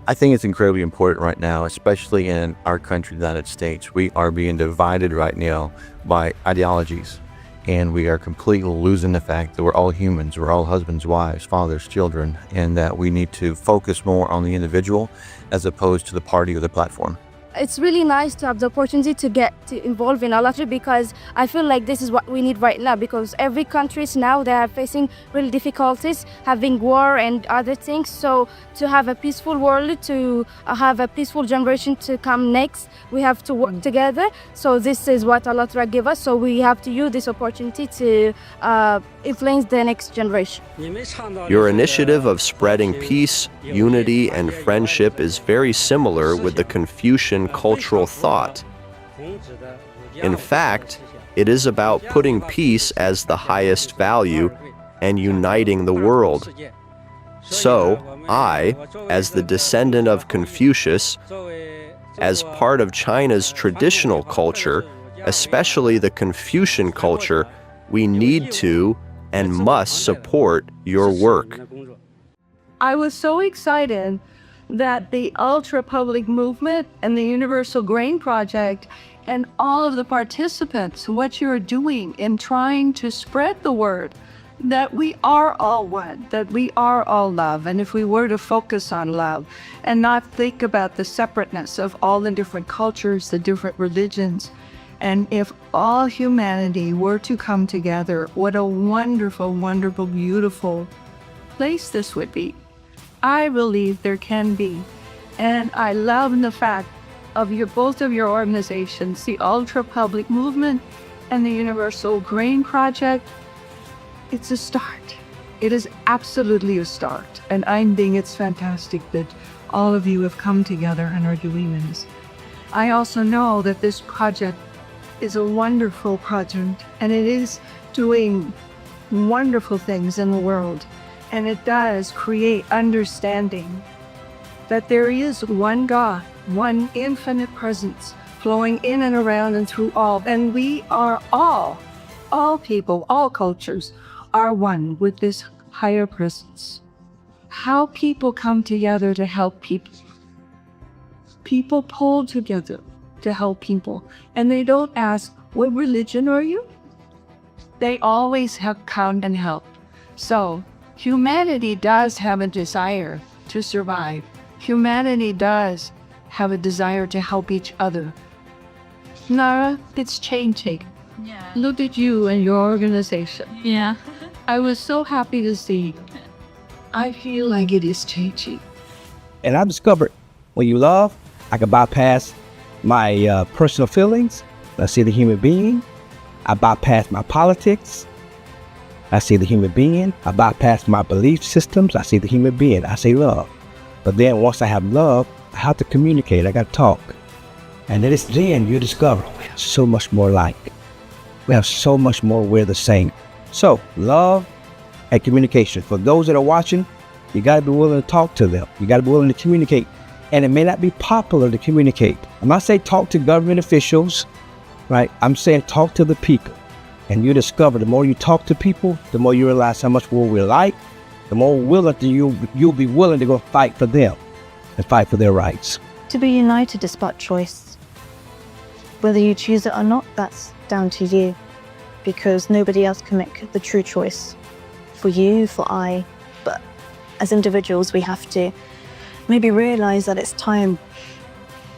I think it's incredibly important right now, especially in our country, the United States. We are being divided right now by ideologies, and we are completely losing the fact that we're all humans, we're all husbands, wives, fathers, children, and that we need to focus more on the individual as opposed to the party or the platform. It's really nice to have the opportunity to get involved in ALLATRA because I feel like this is what we need right now, because every countries now they are facing real difficulties, having war and other things. So to have a peaceful world, to have a peaceful generation to come next, we have to work together. So this is what ALLATRA gave us. So we have to use this opportunity to influence the next generation. Your initiative of spreading peace, unity, and friendship is very similar with the Confucian cultural thought. In fact, it is about putting peace as the highest value and uniting the world. So, I, as the descendant of Confucius, as part of China's traditional culture, especially the Confucian culture, we need to and must support your work. I was so excited that the ALLATRA Public Movement and the Universal Grain Project and all of the participants, what you're doing in trying to spread the word that we are all one, that we are all love. And if we were to focus on love and not think about the separateness of all the different cultures, the different religions, and if all humanity were to come together, what a wonderful, wonderful, beautiful place this would be. I believe there can be. And I love the fact of both of your organizations, the ALLATRA Public Movement and the Universal Grain Project. It's a start. It is absolutely a start. And I think it's fantastic that all of you have come together and are doing this. I also know that this project is a wonderful project, and it is doing wonderful things in the world. And it does create understanding that there is one God, one infinite presence flowing in and around and through all. And we are all people, all cultures are one with this higher presence. How people come together to help people. People pull together to help people. And they don't ask, what religion are you? They always have come and help. So humanity does have a desire to survive. Humanity does have a desire to help each other. Nara, it's changing. Yeah. Look at you and your organization. Yeah. I was so happy to see. I feel like it is changing. And I discovered when you love, I can bypass my personal feelings. I see the human being. I bypass my politics. I see the human being. I bypass my belief systems. I see the human being. I say love. But then once I have love, I have to communicate. I got to talk. And then it's then you discover we have so much more alike. We have so much more, we're the same. So love and communication. For those that are watching, you got to be willing to talk to them. You got to be willing to communicate. And it may not be popular to communicate. I'm not saying talk to government officials, right? I'm saying talk to the people. And you discover the more you talk to people, the more you realize how much more we're like, the more willing you'll be willing to go fight for them and fight for their rights. To be united is about choice. Whether you choose it or not, that's down to you, because nobody else can make the true choice for you, for I. But as individuals, we have to maybe realize that it's time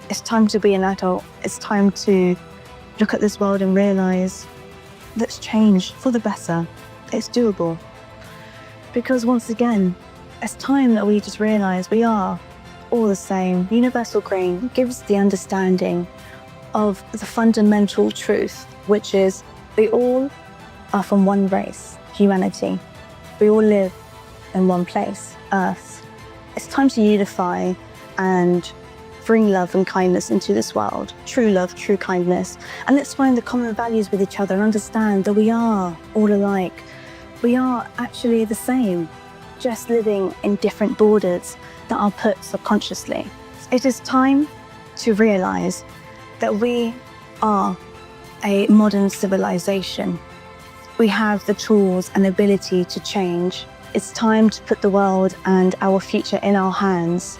to be an adult. It's time to look at this world and realize let's change for the better. It's doable. Because once again, it's time that we just realize we are all the same. Universal Grain gives the understanding of the fundamental truth, which is we all are from one race, humanity. We all live in one place, Earth. It's time to unify and bring love and kindness into this world. True love, true kindness. And let's find the common values with each other and understand that we are all alike. We are actually the same, just living in different borders that are put subconsciously. It is time to realize that we are a modern civilization. We have the tools and ability to change. It's time to put the world and our future in our hands.